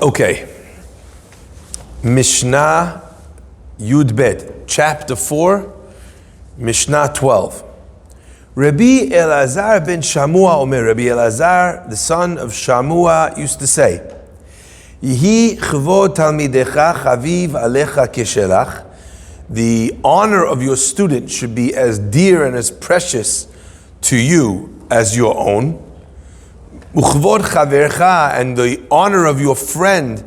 Okay. Mishnah Yud Bet, chapter 4, Mishnah 12. Rabbi Elazar ben Shamua Omer, Rabbi Elazar, the son of Shamua, used to say, Yihi chvod talmidecha chaviv alecha keshelach. The honor of your student should be as dear and as precious to you as your own. Uchvod chavercha, and the honor of your friend,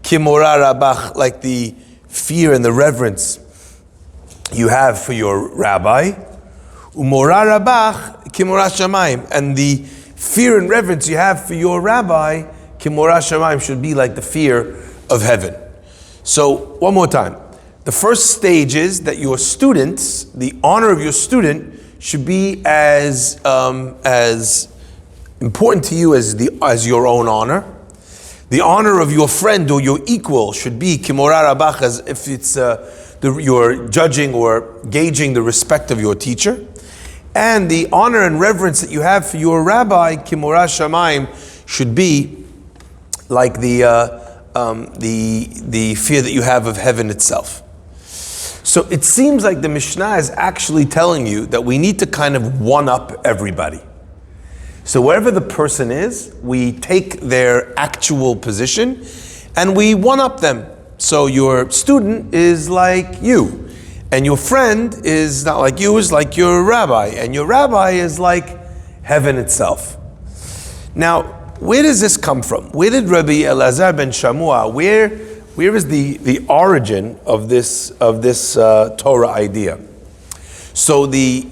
kimora rabach, like the fear and the reverence you have for your rabbi. Umora rabach kimora shamayim, and the fear and reverence you have for your rabbi, kimora shamayim, should be like the fear of heaven. So, one more time. The first stage is that your students, the honor of your student, should be as important to you as your own honor. The honor of your friend or your equal should be kimora rabach, as if it's you're judging or gauging the respect of your teacher. And the honor and reverence that you have for your rabbi, kimora shamayim, should be like the fear that you have of heaven itself. So it seems like the Mishnah is actually telling you that we need to kind of one-up everybody. So wherever the person is, we take their actual position and we one-up them. So your student is like you, and your friend is not like you, is like your rabbi, and your rabbi is like heaven itself. Now, where does this come from? Where did Rabbi Elazar ben Shamua, where is the origin of this Torah idea? So the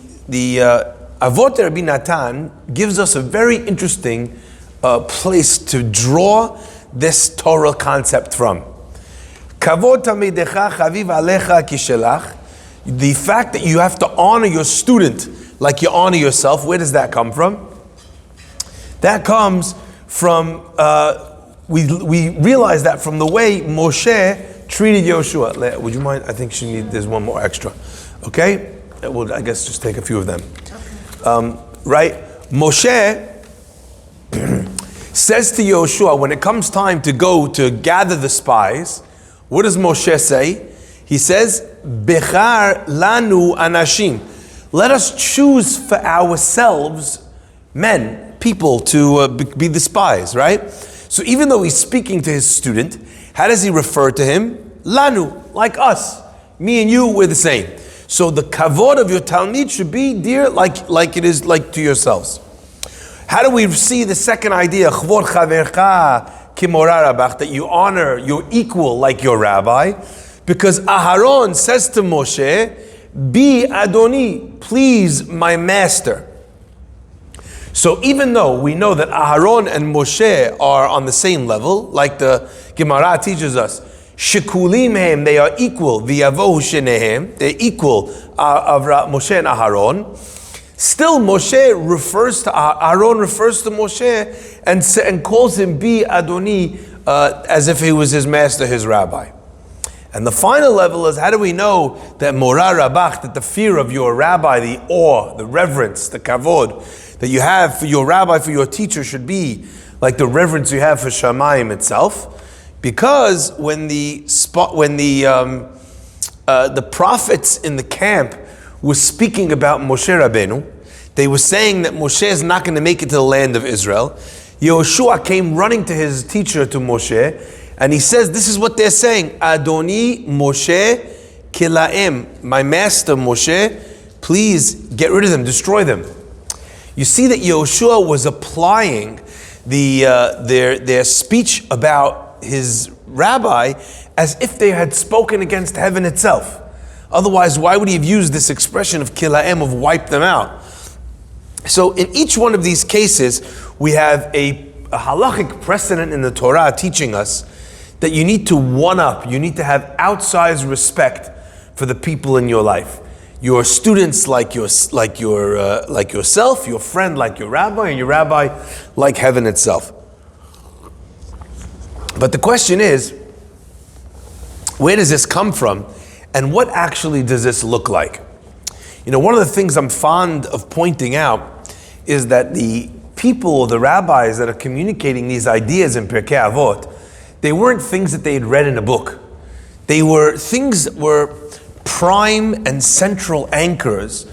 Abot Rabbi Natan gives us a very interesting place to draw this Torah concept from. Kavod tamidecha chaviv alecha kishelach. The fact that you have to honor your student like you honor yourself, where does that come from? That comes from, we realize that from the way Moshe treated Yoshua. Would you mind? I think there's one more extra. Okay? We'll, I guess, just take a few of them. Right? Moshe says to Yoshua, when it comes time to go to gather the spies, what does Moshe say? He says, Bechar lanu anashim. Let us choose for ourselves men, people to be the spies, right? So even though he's speaking to his student, how does he refer to him? Lanu, like us. Me and you, we're the same. So the kavod of your talmid should be dear, like it is like to yourselves. How do we see the second idea? Chvod chavercha kimora rabach, that you honor your equal like your rabbi, because Aharon says to Moshe, "Be Adoni, please my master." So even though we know that Aharon and Moshe are on the same level, like the Gemara teaches us, Shekulim hem, they are equal, v'yavohu shenehem, they're equal of Moshe and Aharon. Still, Aaron refers to Moshe and calls him Bi Adoni, as if he was his master, his rabbi. And the final level is, how do we know that Morah Rabach, that the fear of your rabbi, the awe, the reverence, the kavod that you have for your rabbi, for your teacher, should be like the reverence you have for Shamayim itself? Because when the prophets in the camp were speaking about Moshe Rabbeinu, they were saying that Moshe is not going to make it to the land of Israel. Yehoshua came running to his teacher, to Moshe, and he says, this is what they're saying, Adoni Moshe Kilaim, my master Moshe, please get rid of them, destroy them. You see that Yehoshua was applying their speech about his rabbi as if they had spoken against heaven itself. Otherwise, why would he have used this expression of Kilaim, of wipe them out? So in each one of these cases, we have a halachic precedent in the Torah teaching us that you need to one-up, you need to have outsized respect for the people in your life. Your students like yourself, your friend like your rabbi, and your rabbi like heaven itself. But the question is, where does this come from? And what actually does this look like? You know, one of the things I'm fond of pointing out is that the people, the rabbis that are communicating these ideas in PIRKE Avot, they weren't things that they had read in a book. They were things that were prime and central anchors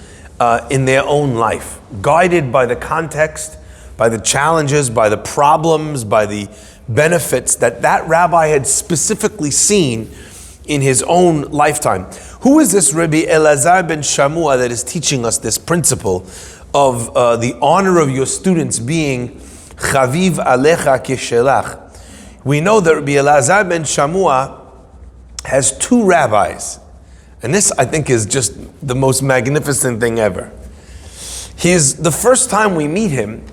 in their own life, guided by the context, by the challenges, by the problems, by the benefits that rabbi had specifically seen in his own lifetime. Who is this Rabbi Elazar ben Shamua that is teaching us this principle of the honor of your students being chaviv alecha kishelach? We know that Rabbi Elazar ben Shamua has two rabbis. And this, I think, is just the most magnificent thing ever. The first time we meet him,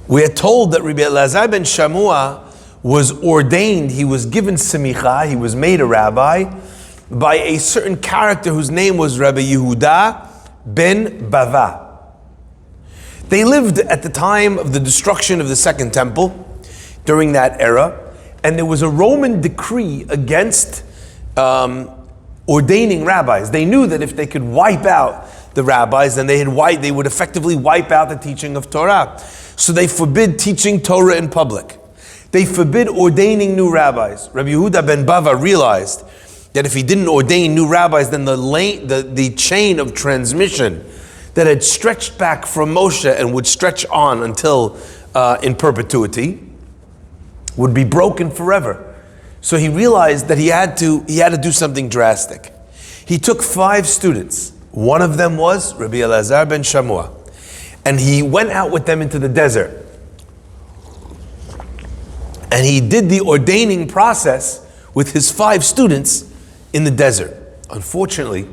we are told that Rabbi Elazar ben Shamua was ordained, he was given semicha, he was made a rabbi, by a certain character whose name was Rabbi Yehuda ben Bava. They lived at the time of the destruction of the Second Temple, during that era, and there was a Roman decree against ordaining rabbis. They knew that if they could wipe out the rabbis, then they would effectively wipe out the teaching of Torah. So they forbid teaching Torah in public. They forbid ordaining new rabbis. Rabbi Yehuda ben Bava realized that if he didn't ordain new rabbis, then the chain of transmission that had stretched back from Moshe and would stretch on until in perpetuity would be broken forever. So he realized that he had to do something drastic. He took 5 students. One of them was Rabbi Elazar ben Shamua. And he went out with them into the desert. And he did the ordaining process with his 5 students in the desert. Unfortunately,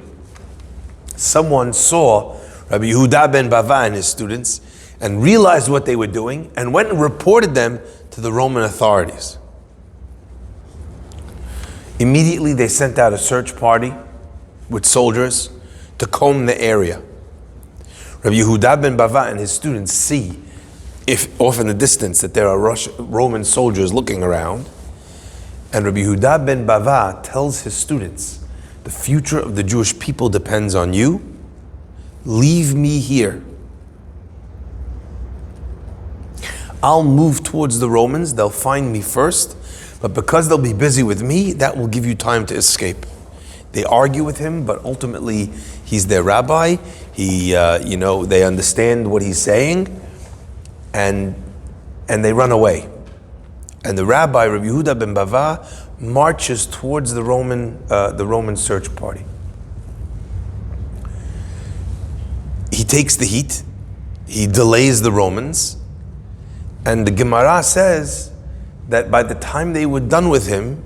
someone saw Rabbi Yehuda ben Bava and his students and realized what they were doing and went and reported them to the Roman authorities. Immediately they sent out a search party with soldiers to comb the area. Rabbi Yehuda ben Bava and his students see, if off in the distance, that there are Roman soldiers looking around. And Rabbi Yehuda ben Bava tells his students, the future of the Jewish people depends on you. Leave me here. I'll move towards the Romans, they'll find me first, but because they'll be busy with me, that will give you time to escape. They argue with him, but ultimately he's their rabbi. They understand what he's saying, and they run away. And the rabbi, Rabbi Yehuda ben Bava, marches towards the Roman search party. He takes the heat, he delays the Romans, and the Gemara says that by the time they were done with him,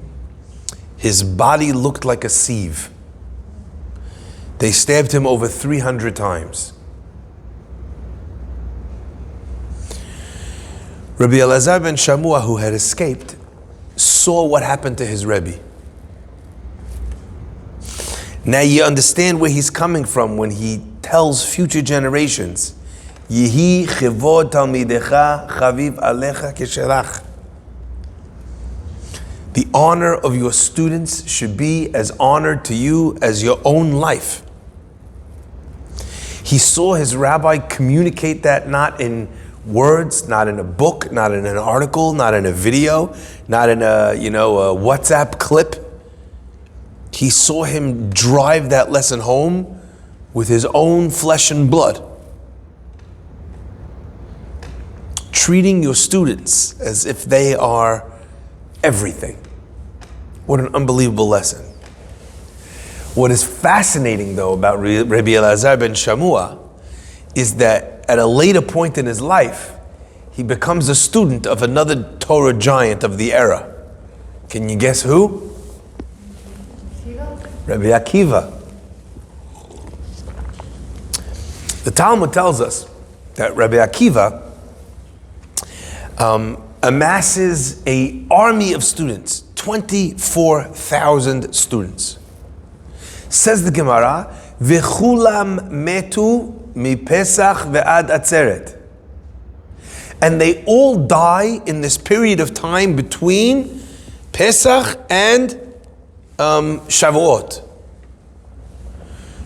his body looked like a sieve. They stabbed him over 300 times. Rabbi Elazar ben Shamua, who had escaped, saw what happened to his Rebbe. Now you understand where he's coming from when he tells future generations, Yehi chivod talmidecha chaviv alecha keshelach. The honor of your students should be as honored to you as your own life. He saw his rabbi communicate that not in words, not in a book, not in an article, not in a video, not in a WhatsApp clip. He saw him drive that lesson home with his own flesh and blood. Treating your students as if they are everything. What an unbelievable lesson. What is fascinating, though, about Rabbi Elazar ben Shamua is that at a later point in his life, he becomes a student of another Torah giant of the era. Can you guess who? Rabbi Akiva. The Talmud tells us that Rabbi Akiva amasses an army of students, 24,000 students. Says the Gemara, V'chulam metu mi Pesach ve'ad atzeret. And they all die in this period of time between Pesach and Shavuot.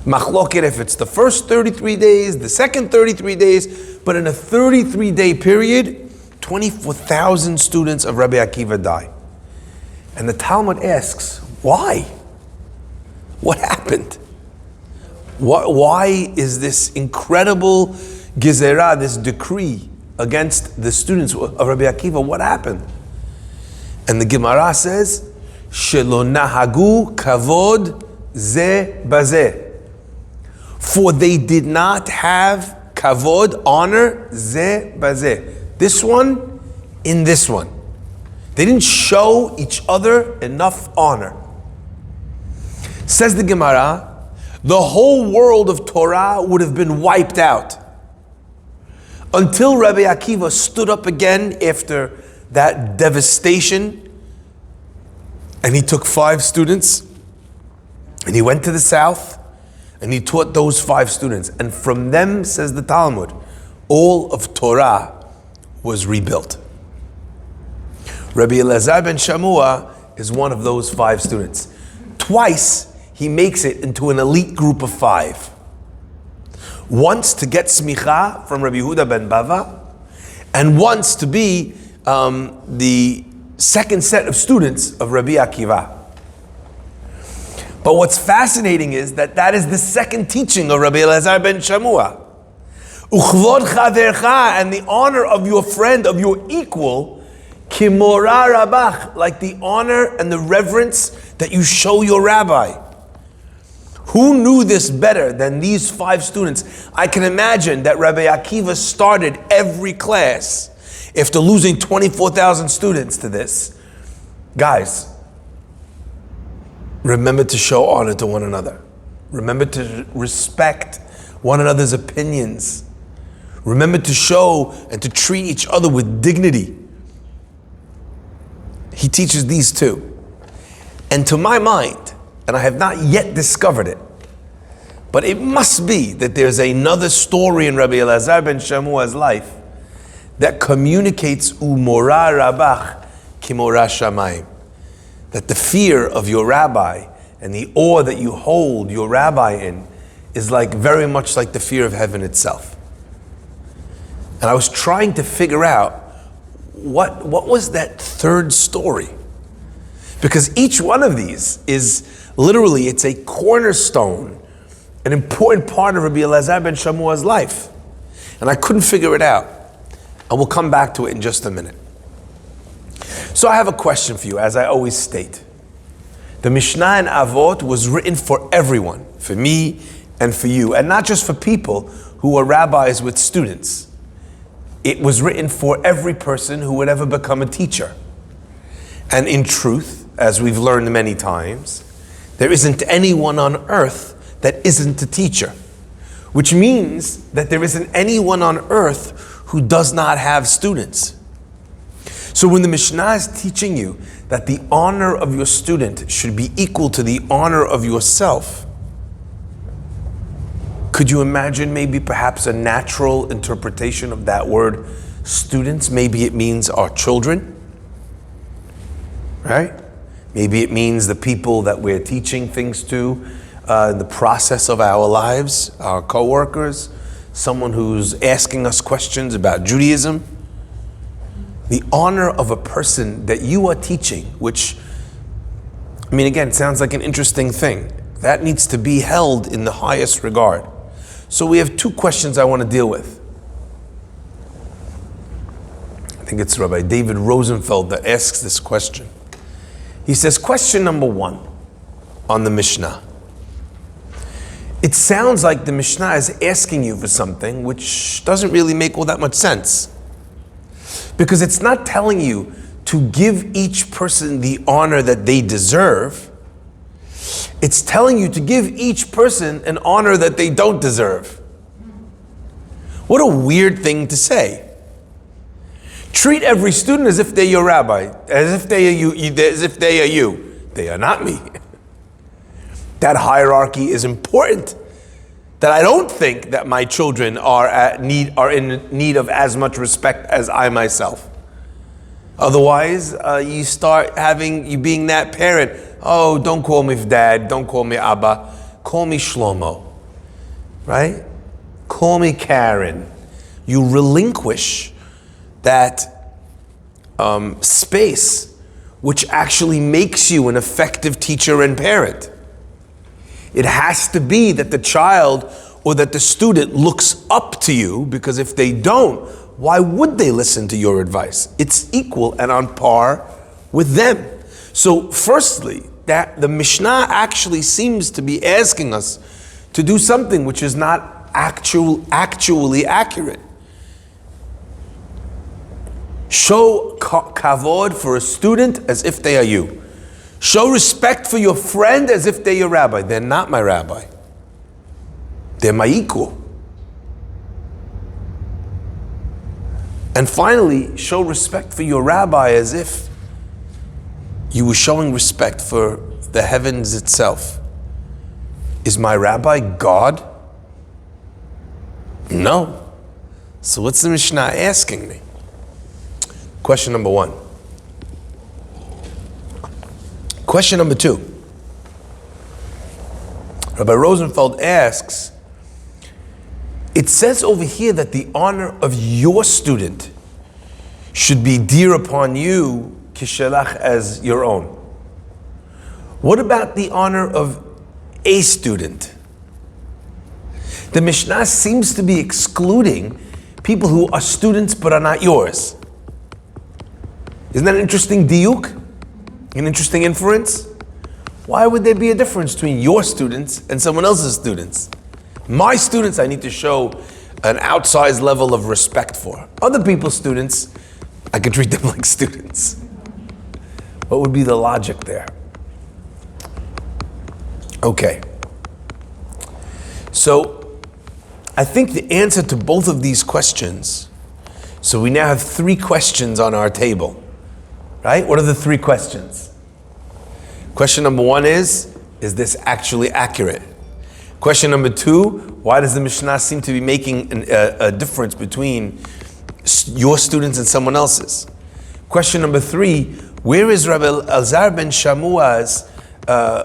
Machloket if it's the first 33 days, the second 33 days, but in a 33-day period, 24,000 students of Rabbi Akiva die. And the Talmud asks, why? What happened? Why is this incredible gezerah, this decree against the students of Rabbi Akiva? What happened? And the Gemara says, Shelo nahagu kavod ze bazeh. For they did not have kavod, honor, ze bazeh. This one in this one. They didn't show each other enough honor. Says the Gemara, the whole world of Torah would have been wiped out until Rabbi Akiva stood up again after that devastation, and he took 5 students and he went to the south and he taught those 5 students, and from them, says the Talmud, all of Torah was rebuilt. Rabbi Elazar ben Shamua is one of those 5 students. Twice he makes it into an elite group of 5. Once to get smicha from Rabbi Yehuda ben Bava, and once to be the second set of students of Rabbi Akiva. But what's fascinating is that is the second teaching of Rabbi Elazar ben Shamua. Uchvod chavercha, and the honor of your friend, of your equal, kimora rabach, like the honor and the reverence that you show your rabbi. Who knew this better than these 5 students? I can imagine that Rabbi Akiva started every class after losing 24,000 students to this. Guys, remember to show honor to one another. Remember to respect one another's opinions. Remember to show and to treat each other with dignity. He teaches these 2. And to my mind, and I have not yet discovered it, but it must be that there's another story in Rabbi Elazar ben Shamua's life that communicates umora rabach kimora shamayim, that the fear of your rabbi and the awe that you hold your rabbi in is like very much like the fear of heaven itself. And I was trying to figure out what was that third story, because each one of these is literally, it's a cornerstone, an important part of Rabbi Elazar ben Shamua's life. And I couldn't figure it out. And we'll come back to it in just a minute. So I have a question for you, as I always state. The Mishnah in Abot was written for everyone, for me and for you, and not just for people who are rabbis with students. It was written for every person who would ever become a teacher. And in truth, as we've learned many times, there isn't anyone on earth that isn't a teacher, which means that there isn't anyone on earth who does not have students. So when the Mishnah is teaching you that the honor of your student should be equal to the honor of yourself, could you imagine maybe perhaps a natural interpretation of that word students? Maybe it means our children, right? Maybe it means the people that we're teaching things to in the process of our lives, our co-workers, someone who's asking us questions about Judaism. The honor of a person that you are teaching, which, I mean, again, sounds like an interesting thing. That needs to be held in the highest regard. So we have 2 questions I want to deal with. I think it's Rabbi David Rosenfeld that asks this question. He says, question number 1 on the Mishnah. It sounds like the Mishnah is asking you for something which doesn't really make all that much sense. Because it's not telling you to give each person the honor that they deserve. It's telling you to give each person an honor that they don't deserve. What a weird thing to say. Treat every student as if they're your rabbi, as if they are you, as if they are you. They are not me. That hierarchy is important. That I don't think that my children are in need of as much respect as I myself. Otherwise, you start you being that parent. Oh, don't call me dad, don't call me Abba, call me Shlomo, right? Call me Karen. You relinquish that space which actually makes you an effective teacher and parent. It has to be that the child or that the student looks up to you, because if they don't, why would they listen to your advice? It's equal and on par with them. So firstly, that the Mishnah actually seems to be asking us to do something which is not actually accurate. Show kavod for a student as if they are you. Show respect for your friend as if they're your rabbi. They're not my rabbi. They're my equal. And finally, show respect for your rabbi as if you were showing respect for the heavens itself. Is my rabbi God? No. So what's the Mishnah asking me? Question number one. Question number two. Rabbi Rosenfeld asks, it says over here that the honor of your student should be dear upon you, kishelach, as your own. What about the honor of a student? The Mishnah seems to be excluding people who are students but are not yours. Isn't that an interesting diuk? An interesting inference? Why would there be a difference between your students and someone else's students? My students, I need to show an outsized level of respect for. Other people's students, I can treat them like students. What would be the logic there? Okay. So, I think the answer to both of these questions, so we now have 3 questions on our table, right? What are the 3 questions? Question number 1 is this actually accurate? Question number 2, why does the Mishnah seem to be making a difference between your students and someone else's? Question number 3, where is Rabbi Elazar ben Shamua's,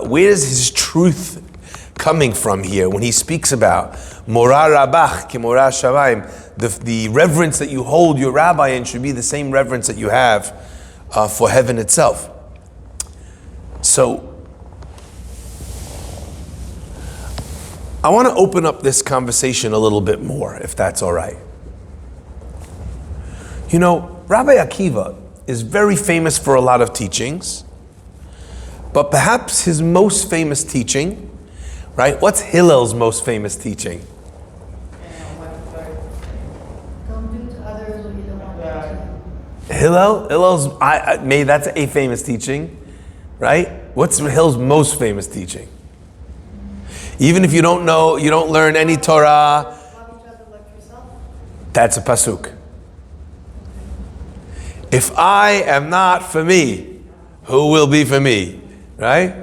where is his truth coming from here when he speaks about Morah Rabach ki Morah Shamayim, the reverence that you hold your rabbi in should be the same reverence that you have for heaven itself. So, I want to open up this conversation a little bit more, if that's all right. You know, Rabbi Akiva is very famous for a lot of teachings, but perhaps his most famous teaching, right? What's Hillel's most famous teaching? Don't do to others what you don't want to. Hillel's, maybe that's a famous teaching, right? What's Hillel's most famous teaching? Even if you don't know, you don't learn any Torah, Love each other like yourself. that's a pasuk. If I am not for me, who will be for me? Right?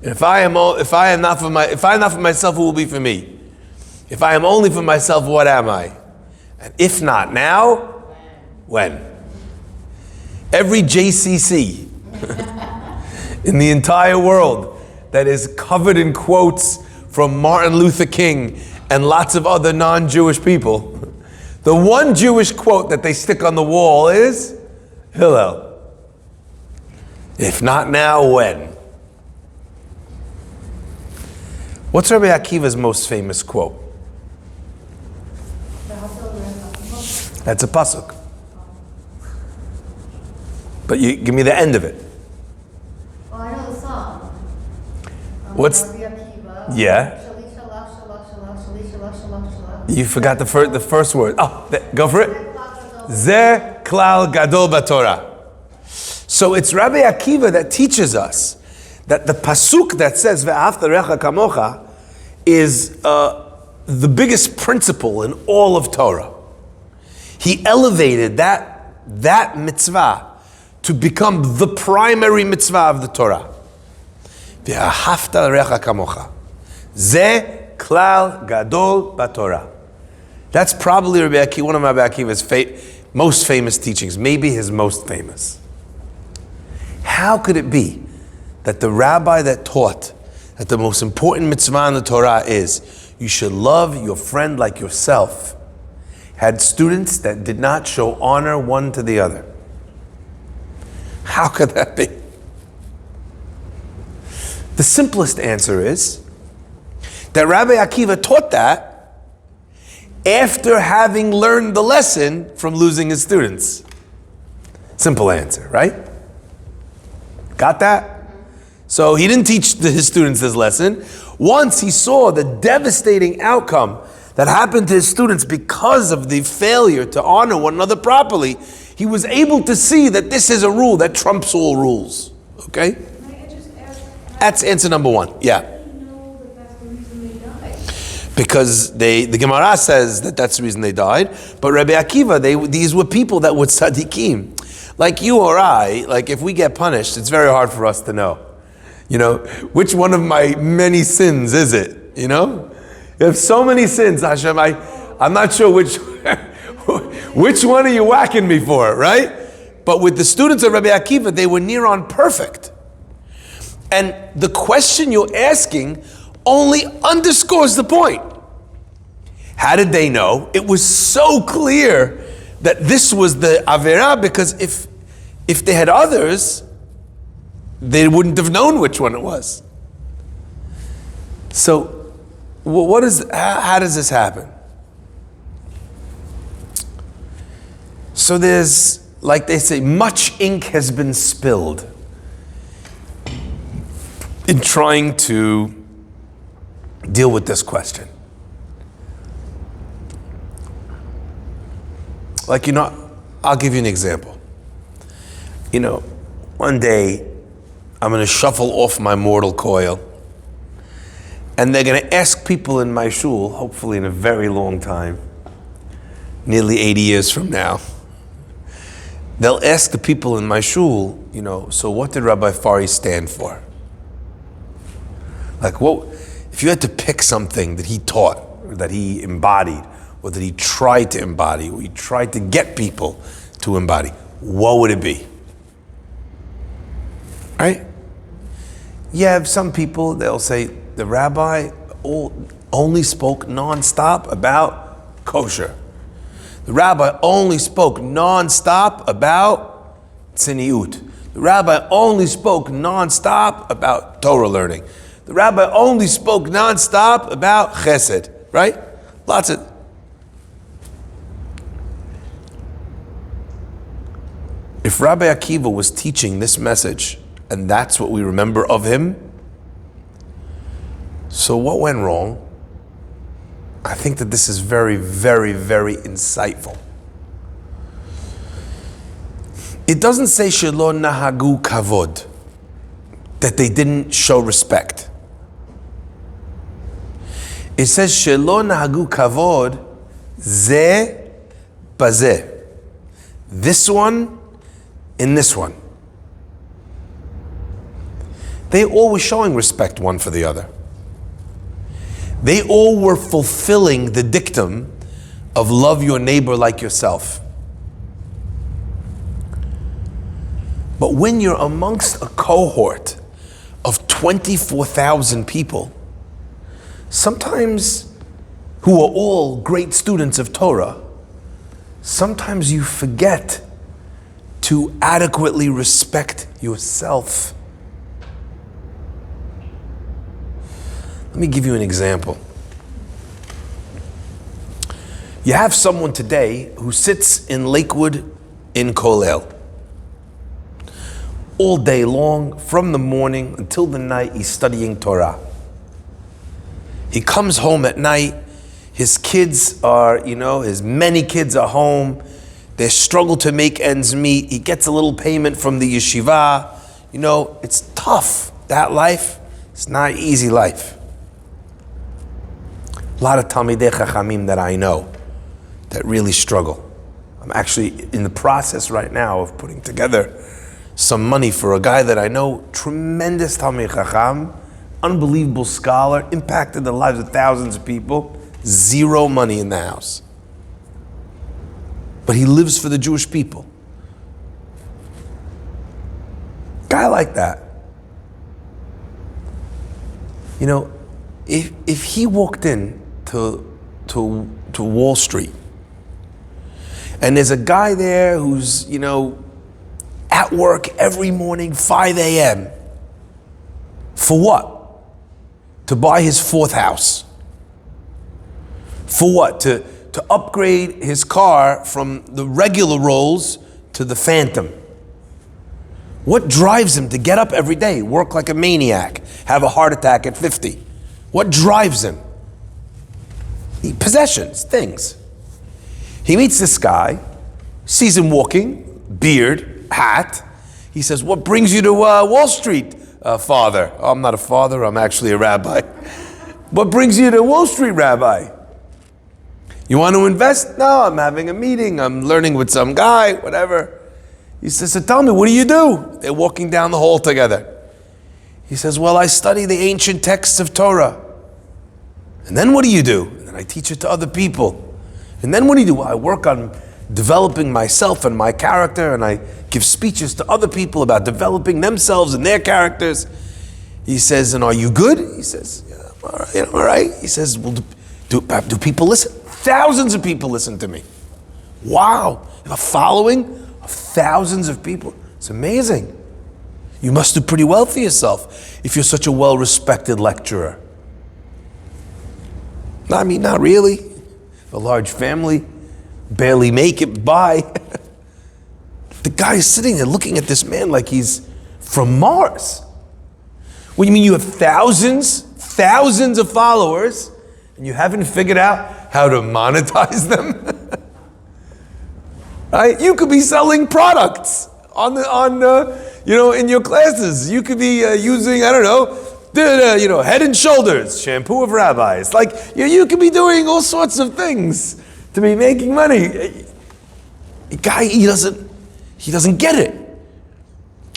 If I am not for myself, who will be for me? If I am only for myself, what am I? And if not now, when? Every JCC in the entire world that is covered in quotes from Martin Luther King and lots of other non-Jewish people, the one Jewish quote that they stick on the wall is Hillel. If not now, when? What's Rabbi Akiva's most famous quote? That's a pasuk. But you give me the end of it. Well, I know the song. What's- Rabbi Akiva. Yeah. Shali shalach shalach shalach shali shalach shalach shalach. You forgot the first word. Oh, go for it. Zeh klal gadol b'Torah. So it's Rabbi Akiva that teaches us that the pasuk that says ve'ahavta recha kamocha is the biggest principle in all of Torah. He elevated that mitzvah to become the primary mitzvah of the Torah. Ve'ahavta recha kamocha. Zeh klal gadol b'Torah. That's probably one of Rabbi Akiva's most famous teachings, maybe his most famous. How could it be that the rabbi that taught that the most important mitzvah in the Torah is you should love your friend like yourself, had students that did not show honor one to the other? How could that be? The simplest answer is that Rabbi Akiva taught that after having learned the lesson from losing his students. Simple answer, right? Got that? So he didn't teach his students this lesson. Once he saw the devastating outcome that happened to his students because of the failure to honor one another properly, he was able to see that this is a rule that trumps all rules. Okay? May I just ask, That's answer number one. Yeah. how do you know that that's the reason they died? Because the Gemara says that that's the reason they died. But Rabbi Akiva, these were people that were tzaddikim. Like you or I, like if we get punished, it's very hard for us to know. You know, which one of my many sins is it? You know? You have so many sins, Hashem, I'm not sure which one are you whacking me for, right? But with the students of Rabbi Akiva, they were near on perfect. And the question you're asking only underscores the point. How did they know? It was so clear that this was the Averah, because if they had others, they wouldn't have known which one it was. So, how does this happen? So there's, like they say, much ink has been spilled in trying to deal with this question. Like, I'll give you an example. One day, I'm going to shuffle off my mortal coil, and they're going to ask people in my shul, hopefully in a very long time, nearly 80 years from now, they'll ask the people in my shul, so what did Rabbi Fari stand for? Like, if you had to pick something that he taught, or that he embodied, or that he tried to embody, or he tried to get people to embody, what would it be? Right? You have some people, they'll say, the rabbi only spoke nonstop about kosher. The rabbi only spoke nonstop about tzniut. The rabbi only spoke nonstop about Torah learning. The rabbi only spoke nonstop about chesed, right? Lots of... If Rabbi Akiva was teaching this message, and that's what we remember of him, so what went wrong? I think that this is very, very, very insightful. It doesn't say shelo nahagu kavod, that they didn't show respect. It says shelo nahagu kavod ze bazeh. This one in this one. They all were showing respect one for the other. They all were fulfilling the dictum of love your neighbor like yourself. But when you're amongst a cohort of 24,000 people, sometimes who are all great students of Torah, sometimes you forget to adequately respect yourself. Let me give you an example. You have someone today who sits in Lakewood in Kolel. All day long, from the morning until the night, he's studying Torah. He comes home at night, his kids are, his many kids are home, they struggle to make ends meet, he gets a little payment from the yeshiva. It's tough, that life. It's not an easy life. A lot of Talmidei Chachamim that I know that really struggle. I'm actually in the process right now of putting together some money for a guy that I know, tremendous Talmid Chacham, unbelievable scholar, impacted the lives of thousands of people, zero money in the house. But he lives for the Jewish people. Guy like that. If he walked in to Wall Street, and there's a guy there who's, at work every morning, 5 a.m. For what? To buy his 4th house. For what? To upgrade his car from the regular Rolls to the Phantom. What drives him to get up every day, work like a maniac, have a heart attack at 50? What drives him? Possessions, things. He meets this guy, sees him walking, beard, hat. He says, what brings you to Wall Street, father? Oh, I'm not a father, I'm actually a rabbi. What brings you to Wall Street, rabbi? You want to invest? No, I'm having a meeting, I'm learning with some guy, whatever. He says, so tell me, what do? They're walking down the hall together. He says, well, I study the ancient texts of Torah. And then what do? And then I teach it to other people. And then what do? Well, I work on developing myself and my character, and I give speeches to other people about developing themselves and their characters. He says, and are you good? He says, yeah, all right. He says, well, do people listen? Thousands of people listen to me. Wow, a following of thousands of people. It's amazing. You must do pretty well for yourself if you're such a well-respected lecturer. I mean, not really. A large family, barely make it by. The guy is sitting there looking at this man like he's from Mars. What do you mean you have thousands of followers, and you haven't figured out how to monetize them? Right? You could be selling products in your classes. You could be using, Head and Shoulders, shampoo of rabbis. Like, you could be doing all sorts of things to be making money. The guy, he doesn't get it.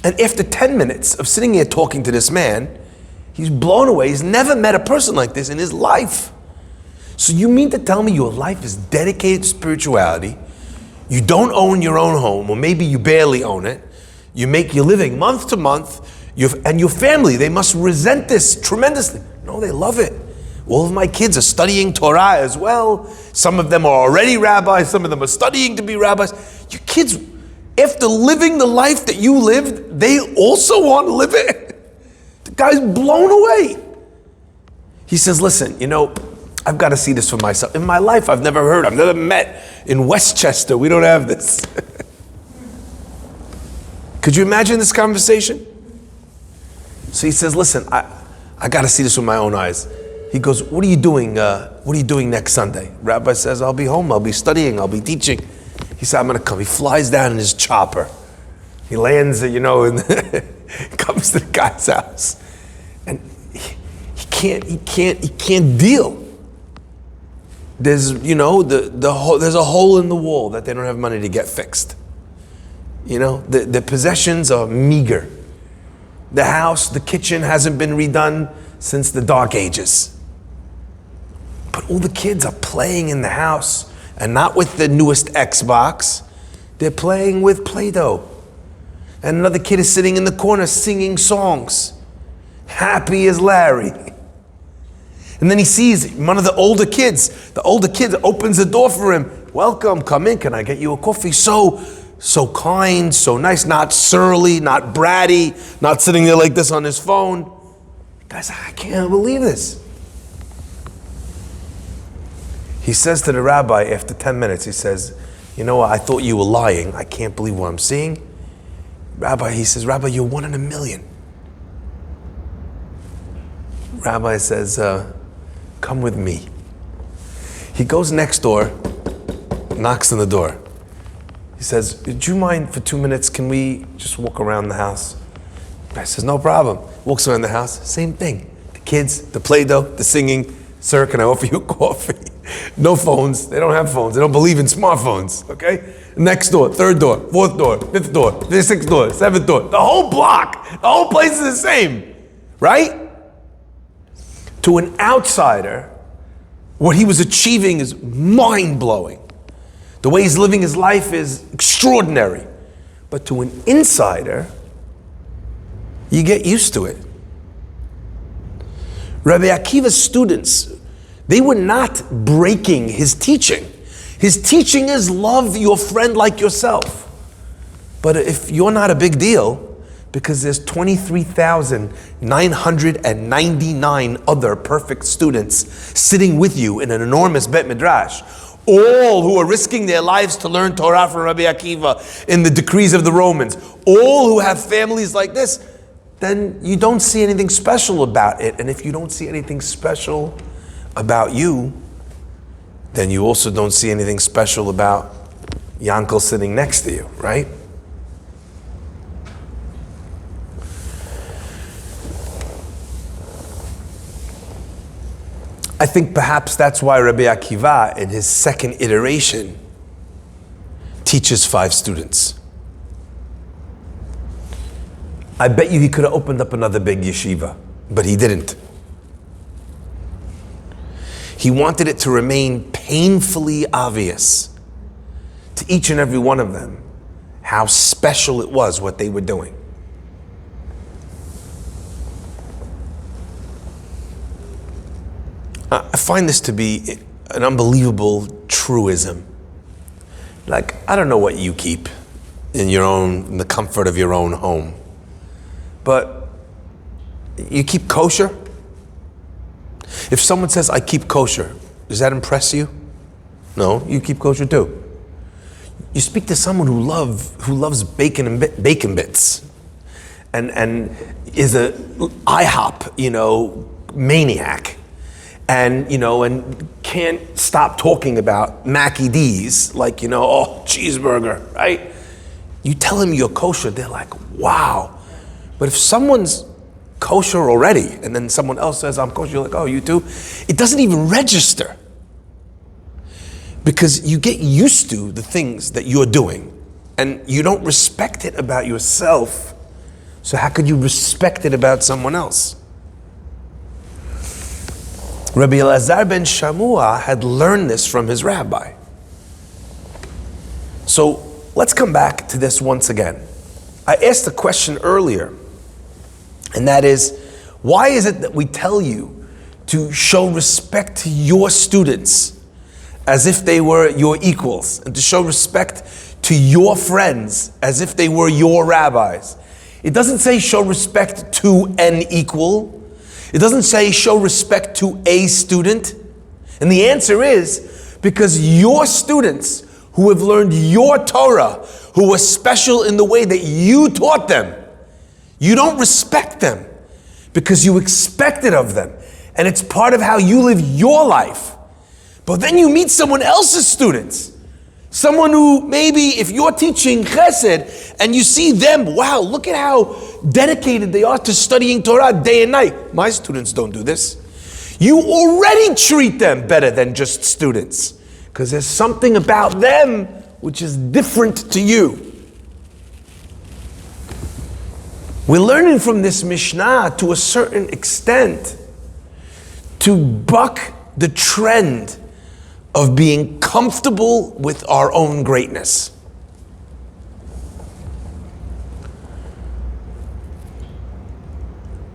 And after 10 minutes of sitting here talking to this man, he's blown away. He's never met a person like this in his life. So you mean to tell me your life is dedicated to spirituality? You don't own your own home, or maybe you barely own it. You make your living month to month. And your family, they must resent this tremendously. No, they love it. All of my kids are studying Torah as well. Some of them are already rabbis. Some of them are studying to be rabbis. Your kids, after living the life that you lived, they also want to live it. The guy's blown away. He says, listen, I've got to see this for myself. In my life, I've never met in Westchester. We don't have this. Could you imagine this conversation? So he says, listen, I got to see this with my own eyes. He goes, what are you doing? What are you doing next Sunday? Rabbi says, I'll be home. I'll be studying. I'll be teaching. He said, I'm going to come. He flies down in his chopper. He lands, and comes to the guy's house. And he can't deal. There's, there's a hole in the wall that they don't have money to get fixed. The possessions are meager. The house, the kitchen hasn't been redone since the Dark Ages. But all the kids are playing in the house, and not with the newest Xbox. They're playing with Play-Doh. And another kid is sitting in the corner singing songs, happy as Larry. And then he sees one of the older kids. The older kid opens the door for him. Welcome, come in, can I get you a coffee? So kind, so nice, not surly, not bratty, not sitting there like this on his phone. Guys, I can't believe this. He says to the rabbi after 10 minutes, he says, you know what, I thought you were lying. I can't believe what I'm seeing. He says, Rabbi, you're 1 in a million. Rabbi says, come with me. He goes next door, knocks on the door. He says, do you mind for 2 minutes, can we just walk around the house? I says, no problem. Walks around the house, same thing. The kids, the Play-Doh, the singing. Sir, can I offer you a coffee? No phones, they don't have phones. They don't believe in smartphones, okay? Next door, third door, fourth door, fifth door, sixth door, seventh door. The whole block, the whole place is the same, right? To an outsider, what he was achieving is mind-blowing. The way he's living his life is extraordinary. But to an insider, you get used to it. Rabbi Akiva's students, they were not breaking his teaching. His teaching is love your friend like yourself. But if you're not a big deal, because there's 23,999 other perfect students sitting with you in an enormous Bet Midrash, all who are risking their lives to learn Torah from Rabbi Akiva in the decrees of the Romans, all who have families like this, then you don't see anything special about it. And if you don't see anything special about you, then you also don't see anything special about Yankel sitting next to you, right? I think perhaps that's why Rabbi Akiva, in his second iteration, teaches 5 students. I bet you he could have opened up another big yeshiva, but he didn't. He wanted it to remain painfully obvious to each and every one of them how special it was what they were doing. I find this to be an unbelievable truism. Like, I don't know what you keep in the comfort of your own home, but you keep kosher? If someone says, I keep kosher, does that impress you? No, you keep kosher too. You speak to someone who loves bacon and bacon bits, and is a IHOP, maniac. And can't stop talking about Mackie D's, like, cheeseburger, right? You tell them you're kosher, they're like, wow. But if someone's kosher already, and then someone else says, I'm kosher, you're like, oh, you too? It doesn't even register. Because you get used to the things that you're doing, and you don't respect it about yourself, so how could you respect it about someone else? Rabbi Elazar ben Shamua had learned this from his rabbi. So let's come back to this once again. I asked the question earlier, and that is, why is it that we tell you to show respect to your students as if they were your equals, and to show respect to your friends as if they were your rabbis? It doesn't say show respect to an equal. It doesn't say show respect to a student. And the answer is because your students who have learned your Torah, who are special in the way that you taught them, you don't respect them because you expect it of them. And it's part of how you live your life. But then you meet someone else's students. Someone who maybe, if you're teaching chesed and you see them, wow, look at how dedicated they are to studying Torah day and night. My students don't do this. You already treat them better than just students because there's something about them which is different to you. We're learning from this Mishnah to a certain extent to buck the trend of being comfortable with our own greatness.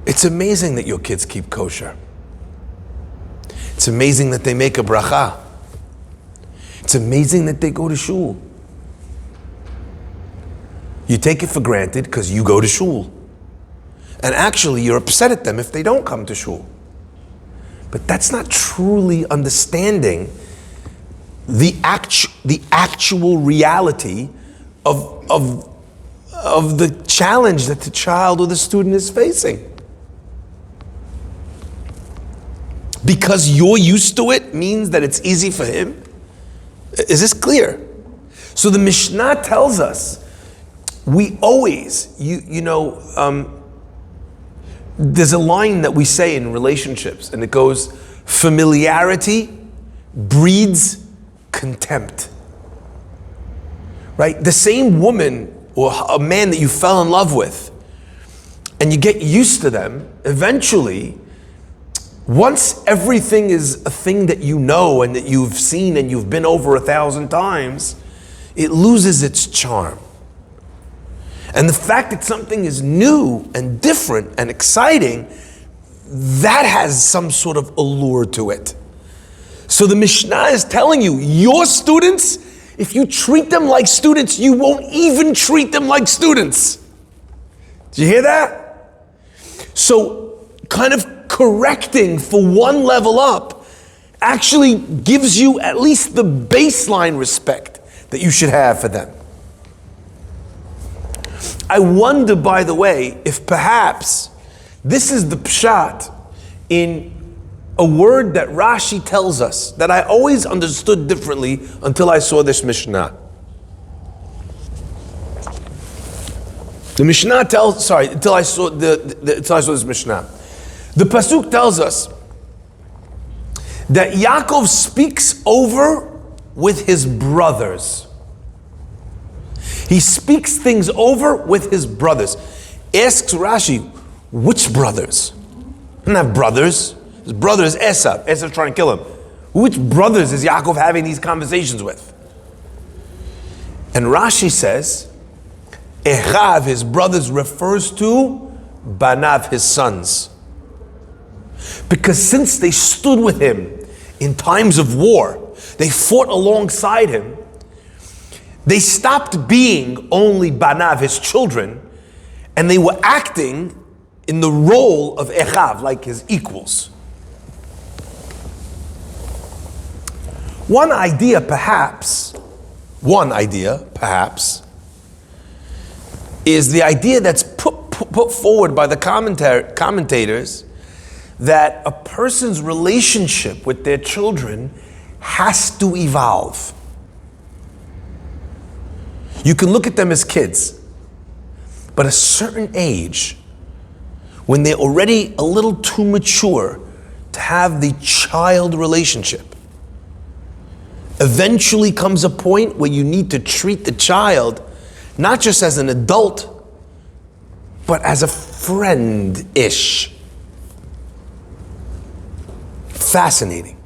It's amazing that your kids keep kosher. It's amazing that they make a bracha. It's amazing that they go to shul. You take it for granted because you go to shul. And actually, you're upset at them if they don't come to shul. But that's not truly understanding the actual reality of the challenge that the child or the student is facing. Because you're used to it means that it's easy for him. Is this clear? So the Mishnah tells us we always, there's a line that we say in relationships, and it goes, familiarity breeds contempt. Right? The same woman or a man that you fell in love with, and you get used to them, eventually, once everything is a thing that you know and that you've seen and you've been over 1,000 times, it loses its charm. And the fact that something is new and different and exciting, that has some sort of allure to it. So the Mishnah is telling you, your students If you treat them like students, you won't even treat them like students. Did you hear that? So kind of correcting for one level up actually gives you at least the baseline respect that you should have for them. I wonder, by the way, if perhaps this is the pshat in a word that Rashi tells us that I always understood differently until I saw this Mishnah. The Mishnah tells, until I saw this Mishnah. The pasuk tells us that Yaakov speaks over with his brothers. He speaks things over with his brothers. Asks Rashi, which brothers? He doesn't have brothers. His brother is Esav. Esav's trying to kill him. Which brothers is Yaakov having these conversations with? And Rashi says, Echav, his brothers, refers to Banav, his sons. Because since they stood with him in times of war, they fought alongside him, they stopped being only Banav, his children, and they were acting in the role of Echav, like his equals. One idea perhaps, is the idea that's put forward by the commentators that a person's relationship with their children has to evolve. You can look at them as kids, but a certain age, when they're already a little too mature to have the child relationship, eventually comes a point where you need to treat the child not just as an adult, but as a friend-ish. Fascinating.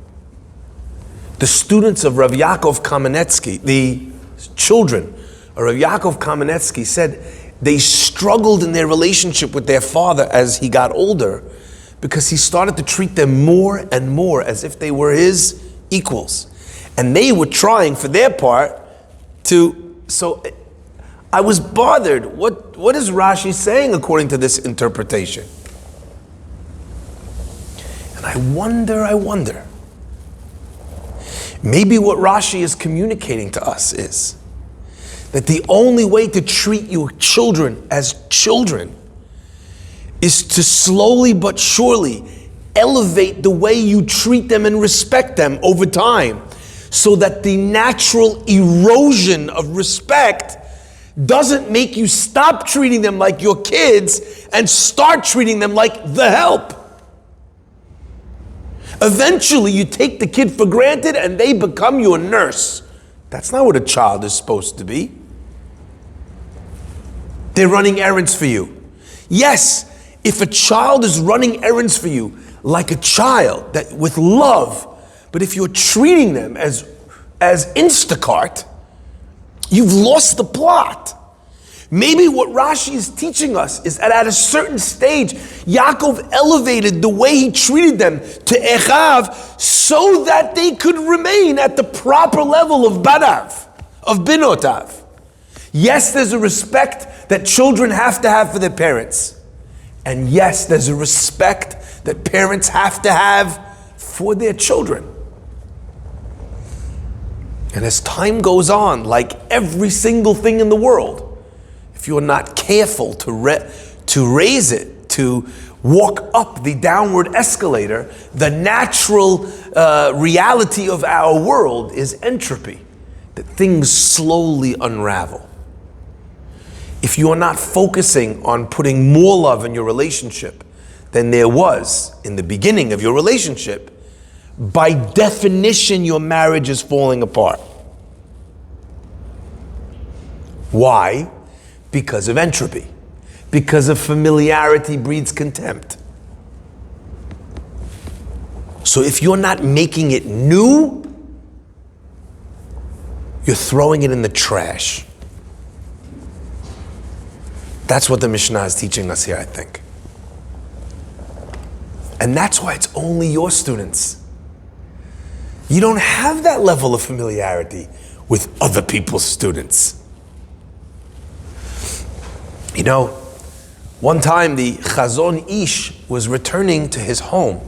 The students of Rabbi Yaakov Kamenetsky, the children of Rabbi Yaakov Kamenetsky, said they struggled in their relationship with their father as he got older because he started to treat them more and more as if they were his equals. And they were trying for their part to, so I was bothered. What is Rashi saying according to this interpretation? And I wonder. Maybe what Rashi is communicating to us is that the only way to treat your children as children is to slowly but surely elevate the way you treat them and respect them over time, so that the natural erosion of respect doesn't make you stop treating them like your kids and start treating them like the help. Eventually you take the kid for granted and they become your nurse. That's not what a child is supposed to be. They're running errands for you. Yes, if a child is running errands for you like a child, that with love, but if you're treating them as Instacart, you've lost the plot. Maybe what Rashi is teaching us is that at a certain stage, Yaakov elevated the way he treated them to Echav so that they could remain at the proper level of Banav, of Binotav. Yes, there's a respect that children have to have for their parents. And yes, there's a respect that parents have to have for their children. And as time goes on, like every single thing in the world, if you're not careful to raise it, to walk up the downward escalator, the natural reality of our world is entropy, that things slowly unravel. If you are not focusing on putting more love in your relationship than there was in the beginning of your relationship, by definition, your marriage is falling apart. Why? Because of entropy. Because of familiarity breeds contempt. So if you're not making it new, you're throwing it in the trash. That's what the Mishnah is teaching us here, I think. And that's why it's only your students. You don't have that level of familiarity with other people's students. You know, one time the Chazon Ish was returning to his home.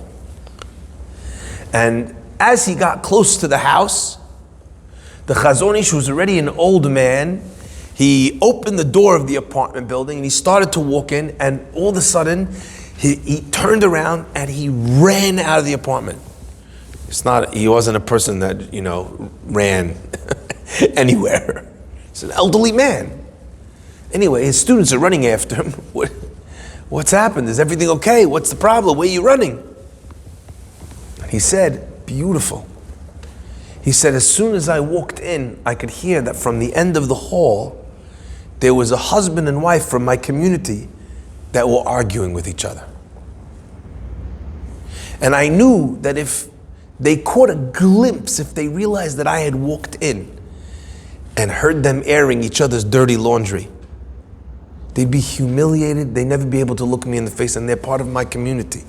And as he got close to the house, the Chazon Ish, who's already an old man, he opened the door of the apartment building and he started to walk in, and all of a sudden he turned around and he ran out of the apartment. He wasn't a person that, ran anywhere. He's an elderly man. Anyway, his students are running after him. What's happened? Is everything okay? What's the problem? Where are you running? And he said, beautiful. He said, as soon as I walked in, I could hear that from the end of the hall, there was a husband and wife from my community that were arguing with each other. And I knew that if they caught a glimpse, if they realized that I had walked in and heard them airing each other's dirty laundry, they'd be humiliated, they'd never be able to look me in the face, and they're part of my community.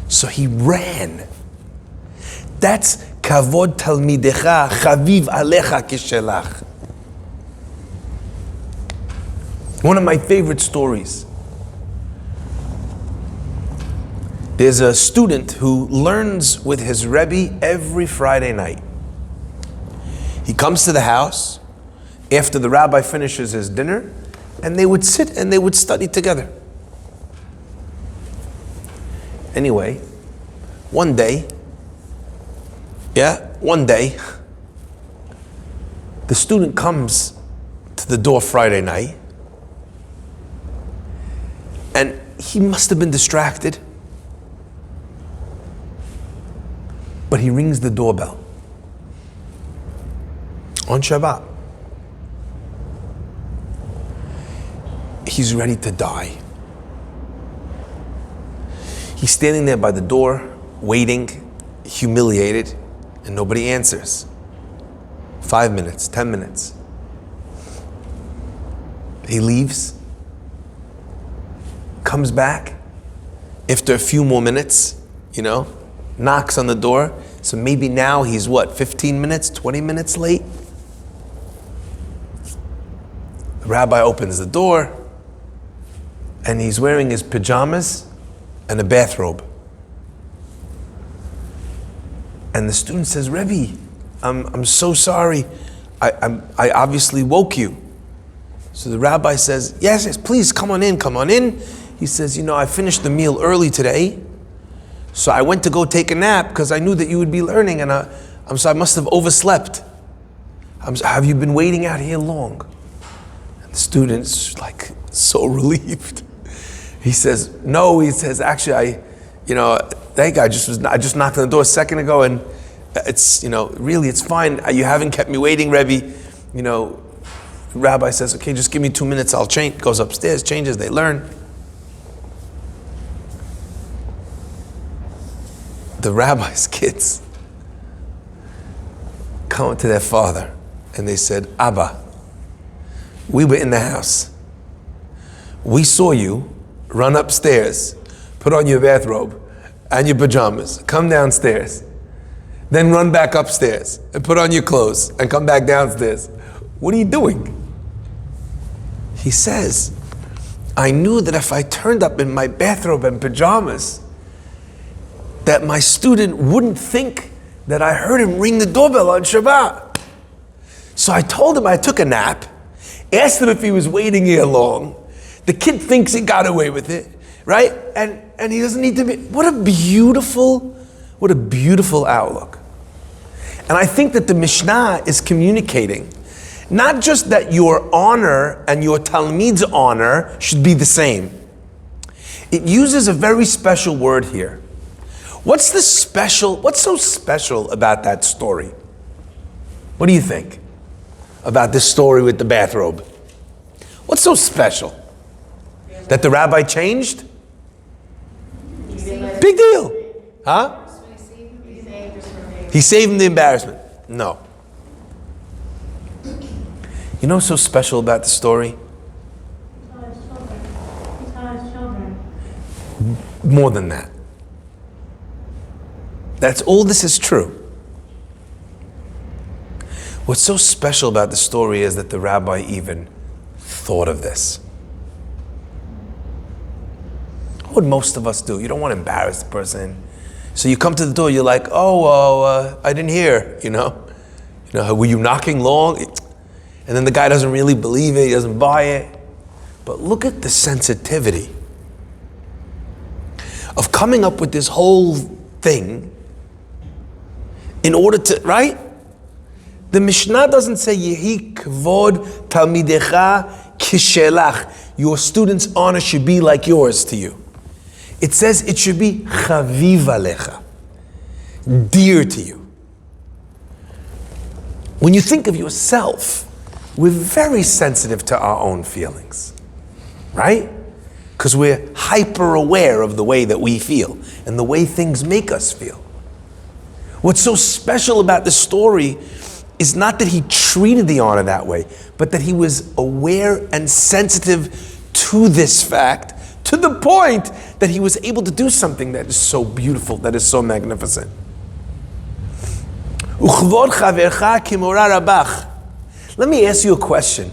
So he ran. That's kavod talmidecha chaviv alecha kishelach. One of my favorite stories. There's a student who learns with his Rebbe every Friday night. He comes to the house after the rabbi finishes his dinner, and they would sit and they would study together. Anyway, one day, the student comes to the door Friday night, and he must have been distracted, but he rings the doorbell on Shabbat. He's ready to die. He's standing there by the door, waiting, humiliated, and nobody answers. 5 minutes, 10 minutes. He leaves, comes back after a few more minutes, knocks on the door. So maybe now he's 15 minutes, 20 minutes late? The rabbi opens the door, and he's wearing his pajamas and a bathrobe. And the student says, Rebbe, I'm so sorry. I obviously woke you. So the rabbi says, yes, please, come on in. He says, I finished the meal early today, so I went to go take a nap because I knew that you would be learning, and I must have overslept. Have you been waiting out here long? And the student's so relieved. He says, no. He says, actually, thank God, I just knocked on the door a second ago, and it's, really, it's fine. You haven't kept me waiting, Rebbe. The rabbi says, okay, just give me 2 minutes, I'll change. Goes upstairs, changes, they learn. The rabbi's kids come to their father, and they said, Abba, we were in the house. We saw you run upstairs, put on your bathrobe and your pajamas, come downstairs, then run back upstairs and put on your clothes and come back downstairs. What are you doing? He says, I knew that if I turned up in my bathrobe and pajamas, that my student wouldn't think that I heard him ring the doorbell on Shabbat. So I told him I took a nap, asked him if he was waiting here long. The kid thinks he got away with it, right? And he doesn't need to be. What a beautiful outlook. And I think that the Mishnah is communicating not just that your honor and your Talmid's honor should be the same. It uses a very special word here. What's so special about that story? What do you think about this story with the bathrobe? What's so special? That the rabbi changed? Big deal. Huh? He saved him the embarrassment. No. You know what's so special about the story? He taught his children. More than that. That's all this is true. What's so special about the story is that the rabbi even thought of this. What would most of us do? You don't want to embarrass the person. So you come to the door, you're like, I didn't hear, were you knocking long? And then the guy doesn't really believe it, he doesn't buy it. But look at the sensitivity of coming up with this whole thing in order to, right? The Mishnah doesn't say, Yehi kvod talmidecha kishelach. Your student's honor should be like yours to you. It says it should be chaviv alecha, dear to you. When you think of yourself, we're very sensitive to our own feelings, right? Because we're hyper aware of the way that we feel and the way things make us feel. What's so special about this story is not that he treated the honor that way, but that he was aware and sensitive to this fact, to the point that he was able to do something that is so beautiful, that is so magnificent. Let me ask you a question.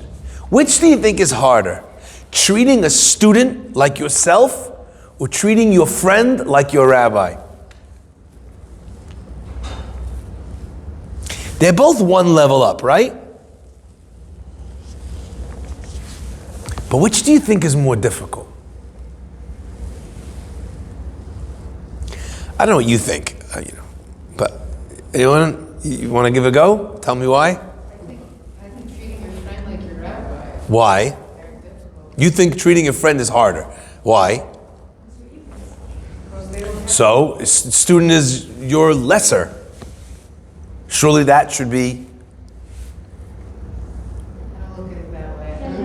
Which do you think is harder? Treating a student like yourself or treating your friend like your rabbi? They're both one level up, right? But which do you think is more difficult? I don't know what you think, but anyone, you want to give it a go? Tell me why? I think treating your friend like your rabbi. Why? Very difficult. You think treating a friend is harder. Why? Because they don't have So, student is your lesser. Surely that should be. I don't look at it that way. If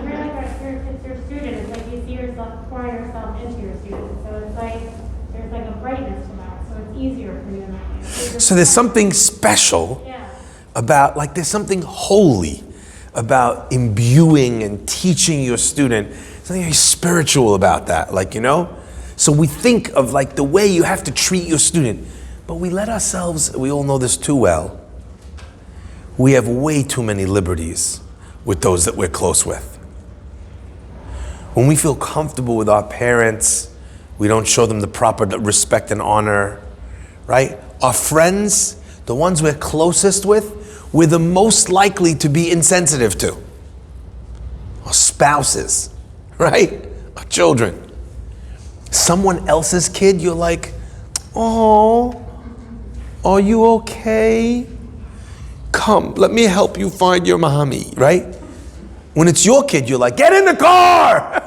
you're like it's your student, it's like you see yourself pouring yourself into your student. So it's like there's like a brightness to that. So it's easier for you in that way. So there's something special Yeah. about, like there's something holy about imbuing and teaching your student, something very spiritual about that, So we think of like the way you have to treat your student, but we let ourselves, we all know this too well, we have way too many liberties with those that we're close with. When we feel comfortable with our parents, we don't show them the proper respect and honor, right? Our friends, the ones we're closest with, we're the most likely to be insensitive to. Our spouses, right? Our children. Someone else's kid, you're like, oh, are you okay? Come, let me help you find your mommy, right? When it's your kid, you're like, get in the car!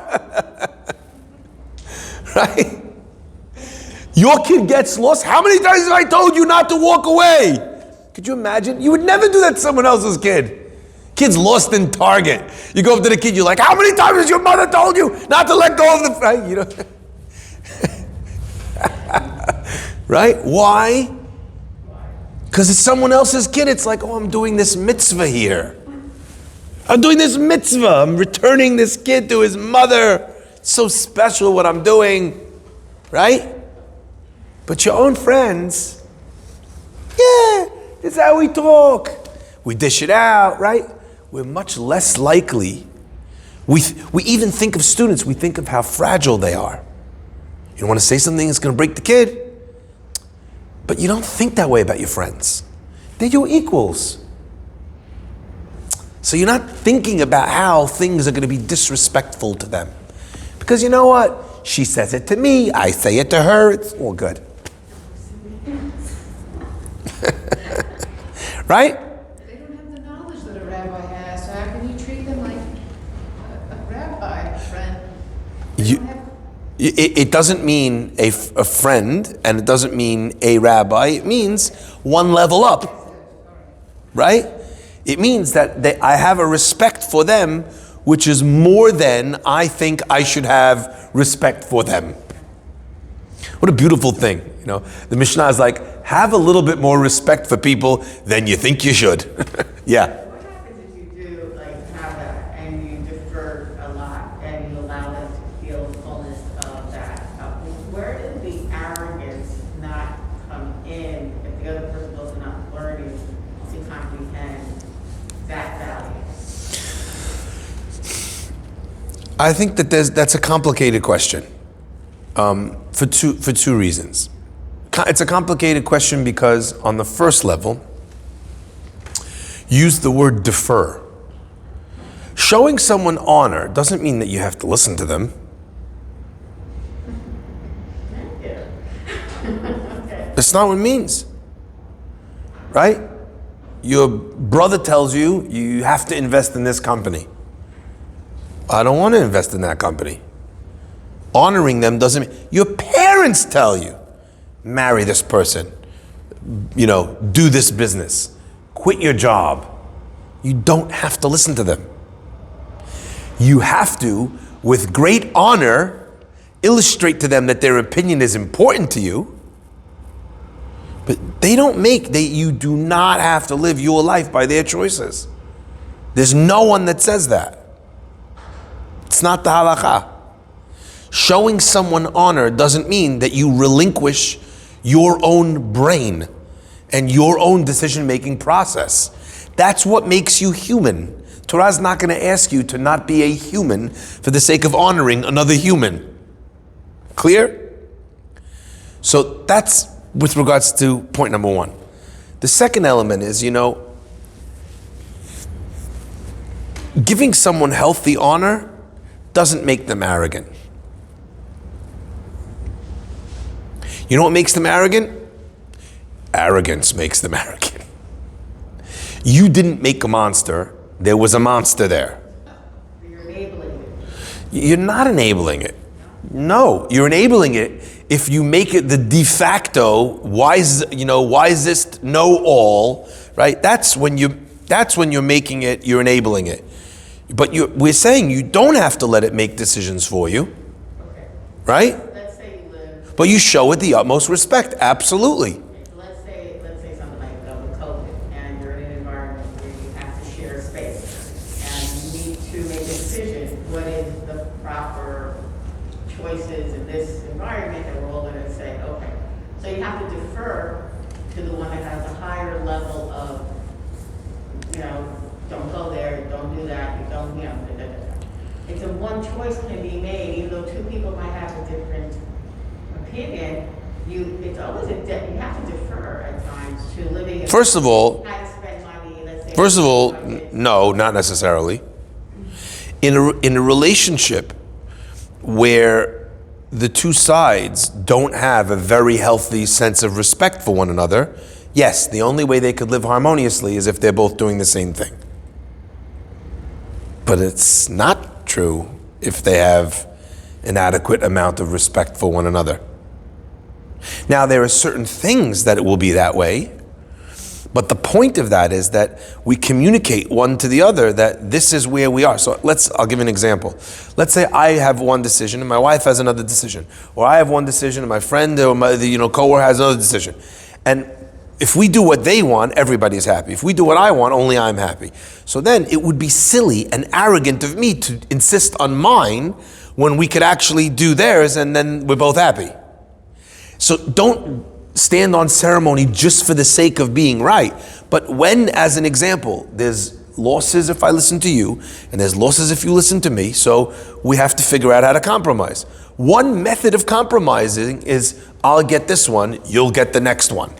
Right? Your kid gets lost. How many times have I told you not to walk away? Could you imagine? You would never do that to someone else's kid. Kid's lost in Target. You go up to the kid, you're like, how many times has your mother told you not to let go of the, right? Right? Why? Because it's someone else's kid. It's like, I'm doing this mitzvah here. I'm doing this mitzvah. I'm returning this kid to his mother. It's so special what I'm doing. Right? But your own friends, it's how we talk. We dish it out, right? We're much less likely. We even think of students, we think of how fragile they are. You don't want to say something that's going to break the kid. But you don't think that way about your friends. They're your equals. So you're not thinking about how things are going to be disrespectful to them. Because you know what? She says it to me, I say it to her, it's all good. Right? They don't have the knowledge that a rabbi has, so how can you treat them like a rabbi, a friend? They don't have- It doesn't mean a friend, and it doesn't mean a rabbi. It means one level up, right? It means that I have a respect for them, which is more than I think I should have respect for them. What a beautiful thing, The Mishnah is like, have a little bit more respect for people than you think you should. Yeah. What happens if you do have that and you defer a lot and you allow them to feel the fullness of that? Where does the arrogance not come in if the other person is not learning to comprehend that value? I think that that's a complicated question for two reasons. It's a complicated question because on the first level, use the word defer. Showing someone honor doesn't mean that you have to listen to them. That's not what it means, right? Your brother tells you you have to invest in this company. I don't want to invest in that company. Honoring them doesn't mean, your parents tell you, marry this person, do this business, quit your job. You don't have to listen to them. You have to, with great honor, illustrate to them that their opinion is important to you. But you do not have to live your life by their choices. There's no one that says that. It's not the halakha. Showing someone honor doesn't mean that you relinquish your own brain and your own decision-making process. That's what makes you human. Torah's not going to ask you to not be a human for the sake of honoring another human. Clear? So that's with regards to point number one. The second element is, giving someone healthy honor doesn't make them arrogant. You know what makes them arrogant? Arrogance makes them arrogant. You didn't make a monster. There was a monster there. You're enabling it. You're not enabling it. No, you're enabling it if you make it the de facto wisest know-all, right? That's when you're making it. You're enabling it. But we're saying you don't have to let it make decisions for you, Okay. right? Let's say you live, But you show it the utmost respect. Absolutely. let's say something like with COVID, and you're in an environment where you have to share space, and you need to make a decision, what is the proper choices in this environment, and we're all gonna say, okay. So you have to defer to the one that has a higher level of, don't go there, don't do that, you don't, da, da, da, da. It's a one choice can be made, even though two people might have a different opinion, it's always you have to defer at times to living in. First of all, How to spend money, let's say. no, not necessarily. In a relationship where the two sides don't have a very healthy sense of respect for one another, yes, the only way they could live harmoniously is if they're both doing the same thing. But it's not true if they have an adequate amount of respect for one another. Now, there are certain things that it will be that way, but the point of that is that we communicate one to the other that this is where we are. So I'll give you an example. Let's say I have one decision and my wife has another decision, or I have one decision and my friend or my coworker has another decision. And if we do what they want, everybody's happy. If we do what I want, only I'm happy. So then it would be silly and arrogant of me to insist on mine when we could actually do theirs and then we're both happy. So don't stand on ceremony just for the sake of being right. But when, as an example, there's losses if I listen to you, and there's losses if you listen to me, so we have to figure out how to compromise. One method of compromising is, I'll get this one, you'll get the next one.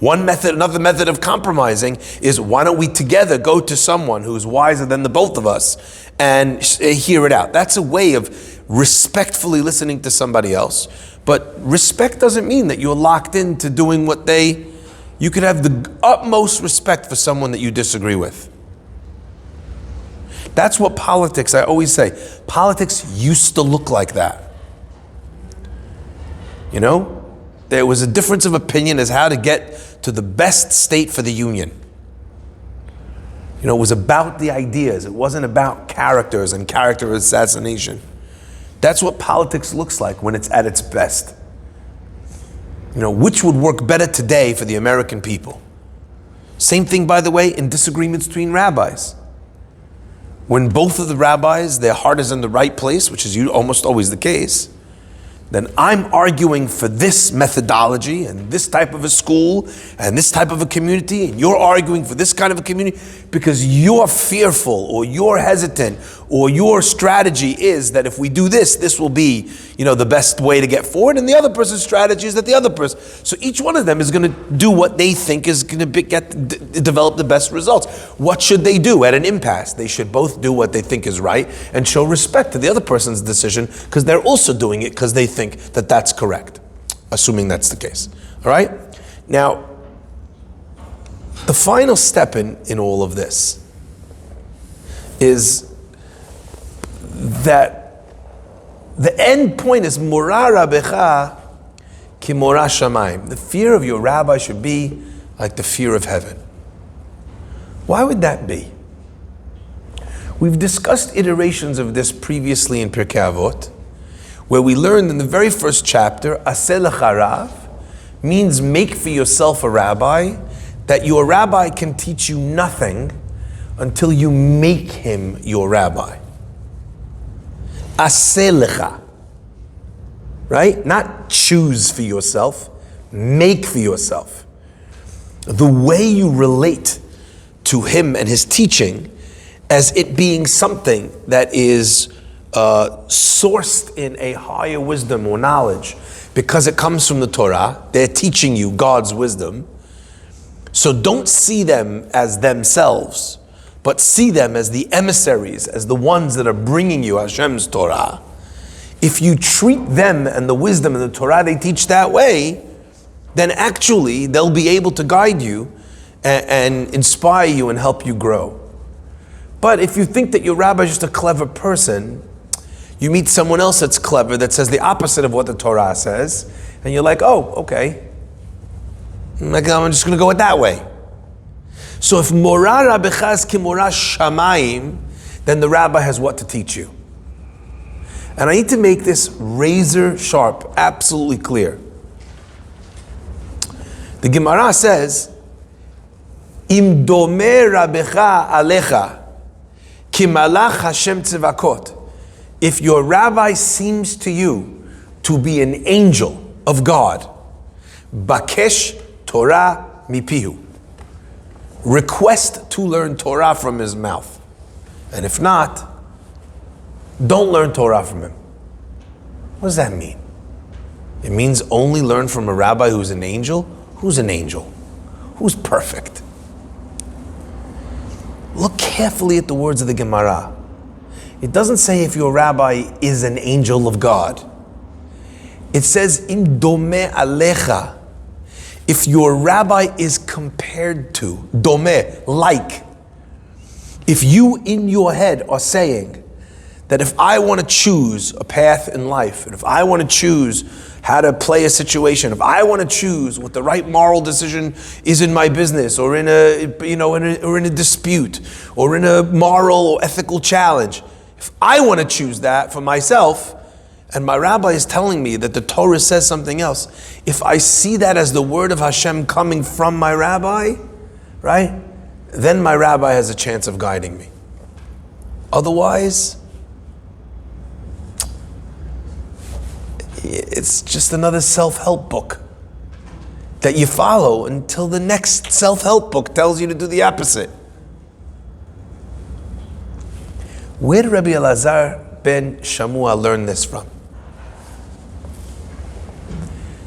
Another method of compromising is, why don't we together go to someone who's wiser than the both of us and hear it out. That's a way of respectfully listening to somebody else. But respect doesn't mean that you're locked into doing you could have the utmost respect for someone that you disagree with. That's what politics, I always say, politics used to look like that. There was a difference of opinion as how to get to the best state for the union. It was about the ideas. It wasn't about characters and character assassination. That's what politics looks like when it's at its best. Which would work better today for the American people? Same thing, by the way, in disagreements between rabbis. When both of the rabbis, their heart is in the right place, which is almost always the case, then I'm arguing for this methodology and this type of a school and this type of a community, and you're arguing for this kind of a community because you're fearful or you're hesitant, or your strategy is that if we do this, this will be, the best way to get forward, and the other person's strategy is that the other person. So each one of them is going to do what they think is going to develop the best results. What should they do at an impasse? They should both do what they think is right and show respect to the other person's decision, because they're also doing it because they think that that's correct, assuming that's the case. All right? Now, the final step in all of this is that the end point is Mora Rabbecha ki Mora Shamayim. The fear of your rabbi should be like the fear of heaven. Why would that be? We've discussed iterations of this previously in PIRKE Avot, where we learned in the very first chapter, Aseh lecha rav means make for yourself a rabbi, that your rabbi can teach you nothing until you make him your rabbi. Aseh lecha, right? Not choose for yourself, make for yourself. The way you relate to him and his teaching as it being something that is sourced in a higher wisdom or knowledge, because it comes from the Torah. They're teaching you God's wisdom. So don't see them as themselves, but see them as the emissaries, as the ones that are bringing you Hashem's Torah. If you treat them and the wisdom and the Torah they teach that way, then actually they'll be able to guide you and inspire you and help you grow. But if you think that your rabbi is just a clever person, you meet someone else that's clever that says the opposite of what the Torah says, and you're like, oh, okay. I'm just going to go it that way. So if Mora Rabbecha is ki Mora Shamayim, then the rabbi has what to teach you. And I need to make this razor sharp, absolutely clear. The Gemara says, Im domeh Rabbecha alecha ki malach Hashem tzivakot. If your rabbi seems to you to be an angel of God, bakesh Torah mipihu. Request to learn Torah from his mouth. And if not, don't learn Torah from him. What does that mean? It means only learn from a rabbi who's an angel? Who's an angel? Who's perfect? Look carefully at the words of the Gemara. It doesn't say if your rabbi is an angel of God. It says, Im domeh alecha. If your rabbi is compared to, domeh, like. If you in your head are saying that if I want to choose a path in life, and if I want to choose how to play a situation, if I want to choose what the right moral decision is in my business, or in a dispute, or in a moral or ethical challenge, if I want to choose that for myself, and my rabbi is telling me that the Torah says something else, if I see that as the word of Hashem coming from my rabbi, right, then my rabbi has a chance of guiding me. Otherwise, it's just another self-help book that you follow until the next self-help book tells you to do the opposite. Where did Rabbi Elazar ben Shamua learn this from?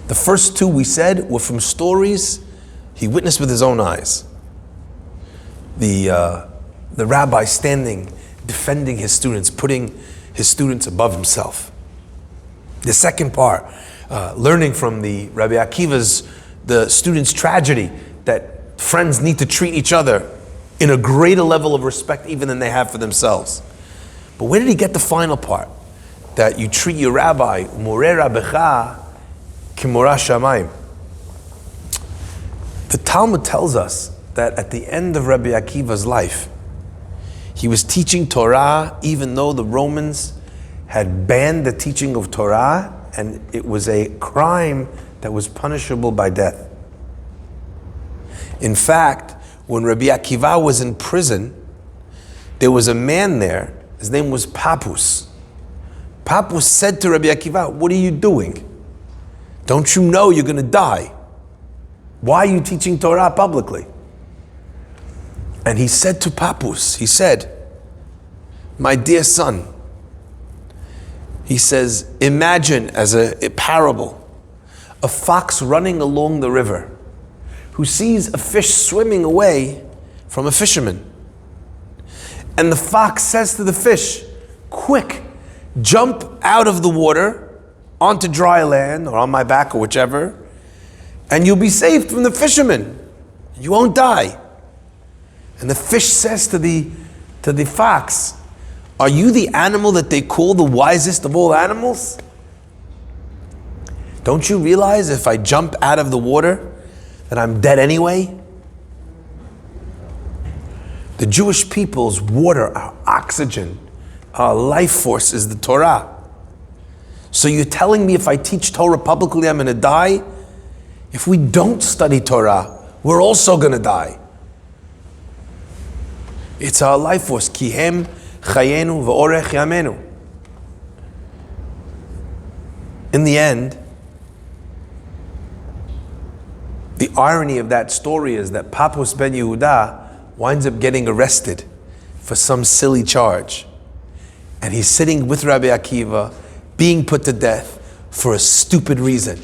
The first two we said were from stories he witnessed with his own eyes. The rabbi standing, defending his students, putting his students above himself. The second part, learning from the Rabbi Akiva's, the student's tragedy, that friends need to treat each other in a greater level of respect even than they have for themselves. But where did he get the final part? That you treat your rabbi, Moreh Rabbecha ki Morah Shamayim. The Talmud tells us that at the end of Rabbi Akiva's life, he was teaching Torah even though the Romans had banned the teaching of Torah, and it was a crime that was punishable by death. In fact, when Rabbi Akiva was in prison, there was a man there, his name was Papus. Pappus said to Rabbi Akiva, what are you doing? Don't you know you're going to die? Why are you teaching Torah publicly? And he said to Pappus, he said, my dear son, he says, imagine as a parable, a fox running along the river who sees a fish swimming away from a fisherman. And the fox says to the fish, quick, jump out of the water onto dry land or on my back or whichever, and you'll be saved from the fisherman. You won't die. And the fish says to the fox, are you the animal that they call the wisest of all animals? Don't you realize if I jump out of the water that I'm dead anyway? The Jewish people's water, our oxygen, our life force is the Torah. So you're telling me if I teach Torah publicly I'm going to die? If we don't study Torah, we're also going to die. It's our life force. Kihem chayenu v'orech yamenu. In the end, the irony of that story is that Pappus ben Yehuda winds up getting arrested for some silly charge. And he's sitting with Rabbi Akiva, being put to death for a stupid reason.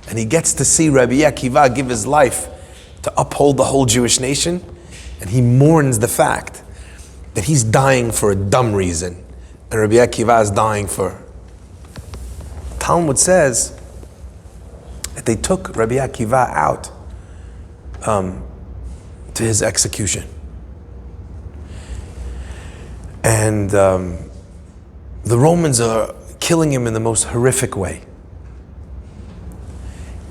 And he gets to see Rabbi Akiva give his life to uphold the whole Jewish nation. And he mourns the fact that he's dying for a dumb reason. And Rabbi Akiva is dying for... Talmud says that they took Rabbi Akiva out to his execution. And the Romans are killing him in the most horrific way.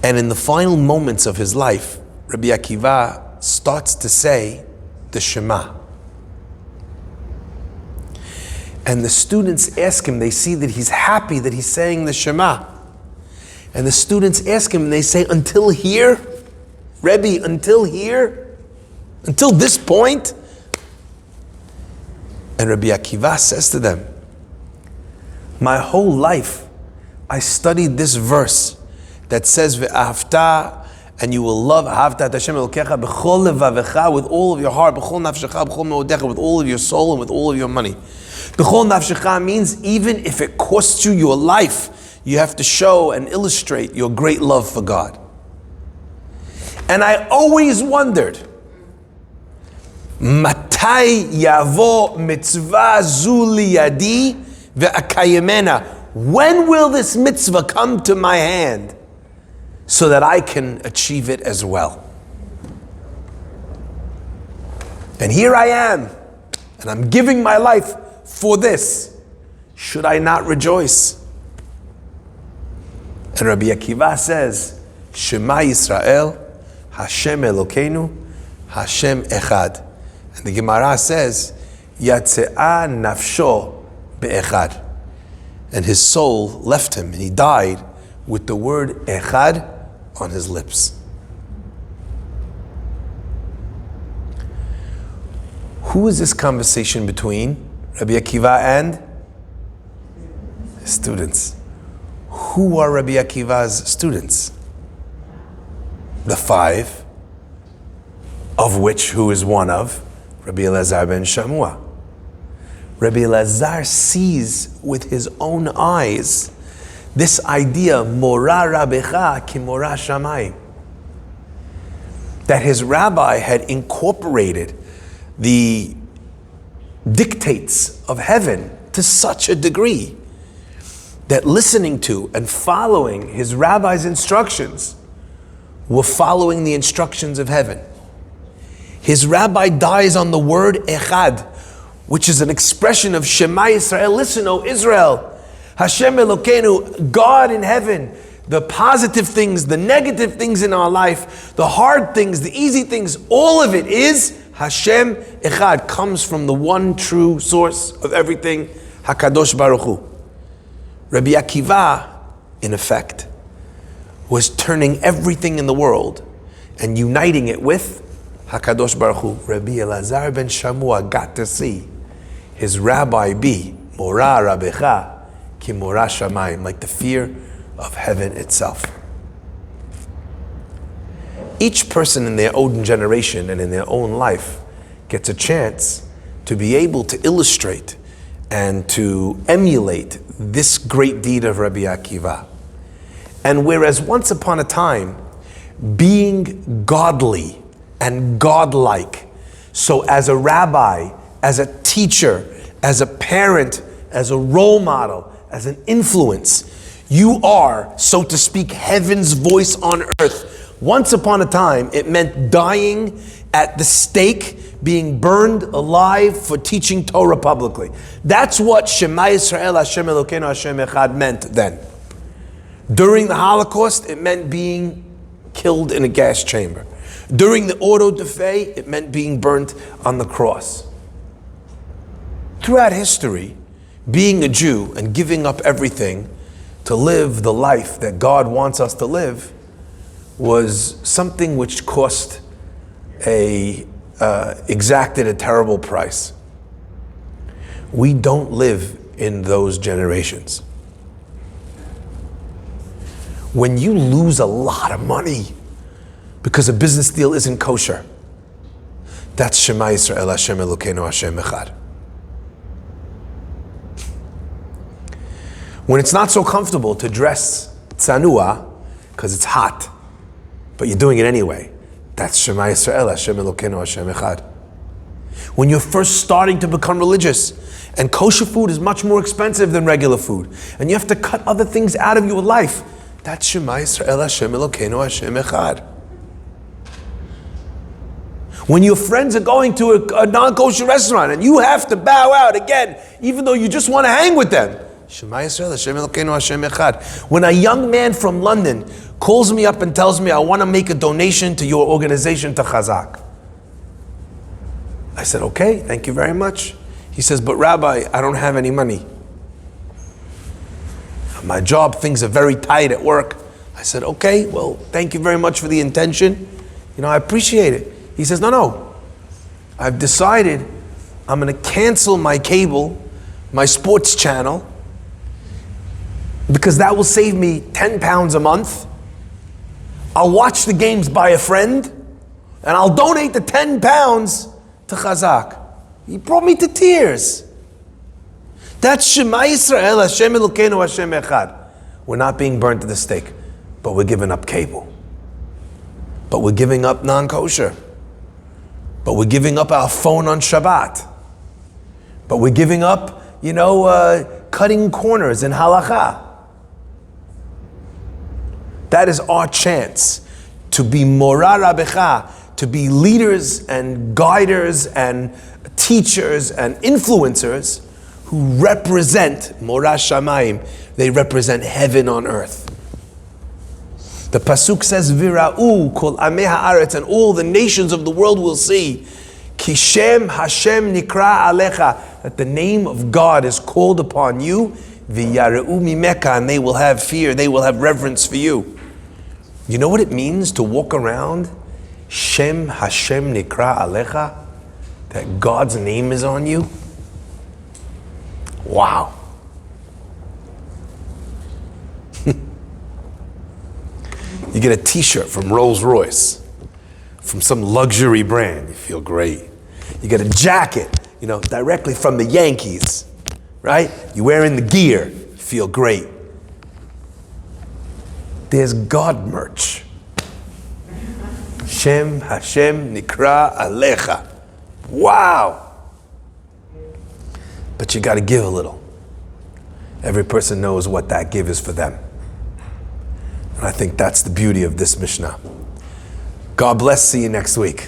And in the final moments of his life, Rabbi Akiva starts to say the Shema. And the students ask him, they see that he's happy that he's saying the Shema. And the students ask him, and they say, until here? Rebbe, until here? Until this point? And Rabbi Akiva says to them, my whole life I studied this verse that says, Ve'ahavta, and you will love Ahavta et Hashem Elokecha b'chol levavecha, with all of your heart, b'chol nafshecha, b'chol me'odecha, with all of your soul and with all of your money. B'chol nafshecha means even if it costs you your life, you have to show and illustrate your great love for God. And I always wondered, Matai yavo mitzvah zu liyadi ve'akayemena. When will this mitzvah come to my hand so that I can achieve it as well? And here I am, and I'm giving my life for this. Should I not rejoice? And Rabbi Akiva says, Shema Yisrael, Hashem Elokeinu, Hashem Echad. And the Gemara says, Yatse'a nafsho be'echad. And his soul left him, and he died with the word Echad on his lips. Who is this conversation between Rabbi Akiva and his students? Who are Rabbi Akiva's students? The 5, of which who is one of? Rabbi Elazar ben Shamua. Rabbi Elazar sees with his own eyes this idea, Mora Rabbecha ki Mora Shamayim, that his rabbi had incorporated the dictates of heaven to such a degree that listening to and following his rabbi's instructions were following the instructions of heaven. His rabbi dies on the word Echad, which is an expression of Shema Yisrael. Listen, O Israel, Hashem Elokeinu, God in heaven. The positive things, the negative things in our life, the hard things, the easy things, all of it is Hashem Echad, comes from the one true source of everything, HaKadosh Baruch Hu. Rabbi Akiva, in effect, was turning everything in the world and uniting it with HaKadosh Baruch Hu. Rabbi Elazar ben Shamua got to see his rabbi be Mora Rabbecha Kimora shamayim, like the fear of heaven itself. Each person in their own generation and in their own life gets a chance to be able to illustrate and to emulate this great deed of Rabbi Akiva. And whereas once upon a time, being godly and godlike, so as a rabbi, as a teacher, as a parent, as a role model, as an influence, you are, so to speak, heaven's voice on earth. Once upon a time, it meant dying at the stake, being burned alive for teaching Torah publicly. That's what Shema Yisrael Hashem Elokeinu Hashem Echad meant then. During the Holocaust, it meant being killed in a gas chamber. During the auto da fe, it meant being burnt on the cross. Throughout history, being a Jew and giving up everything to live the life that God wants us to live was something which exacted a terrible price. We don't live in those generations. When you lose a lot of money because a business deal isn't kosher, that's Shema Yisrael Hashem Elokeinu Hashem Echad. When it's not so comfortable to dress tzanua because it's hot, but you're doing it anyway, that's Shema Yisrael Hashem Elokeinu Hashem Echad. When you're first starting to become religious and kosher food is much more expensive than regular food and you have to cut other things out of your life, that's Shema Yisrael Hashem Elokeinu Hashem Echad. When your friends are going to a non-kosher restaurant and you have to bow out again, even though you just want to hang with them, Shema Yisrael Hashem Elokeinu Hashem Echad. When a young man from London calls me up and tells me, I want to make a donation to your organization, to Chazak. I said, okay, thank you very much. He says, but Rabbi, I don't have any money. My job, things are very tight at work. I said, okay, well, thank you very much for the intention. I appreciate it. He says, no. I've decided I'm going to cancel my cable, my sports channel, because that will save me 10 pounds a month. I'll watch the games by a friend, and I'll donate the 10 pounds to Chazak. He brought me to tears. That's Shema Yisrael Hashem Elokeinu Hashem Echad. We're not being burned to the stake, but we're giving up cable. But we're giving up non-kosher. But we're giving up our phone on Shabbat. But we're giving up, cutting corners in halakha. That is our chance to be Mora Rabbecha, to be leaders and guiders and teachers and influencers who represent Mora Shamayim. They represent heaven on earth. The pasuk says, "Vira'u kol amei haaretz," and all the nations of the world will see, "Ki shem Hashem nikra alecha," that the name of God is called upon you, "V'yare'u mimeka," and they will have fear, they will have reverence for you. You know what it means to walk around, Shem Hashem nikra alecha, that God's name is on you? Wow. You get a t-shirt from Rolls-Royce, from some luxury brand, you feel great. You get a jacket, directly from the Yankees, right? You're wearing the gear, you feel great. There's God merch. Shem Hashem Nikra Alecha. Wow. But you got to give a little. Every person knows what that give is for them. And I think that's the beauty of this Mishnah. God bless. See you next week.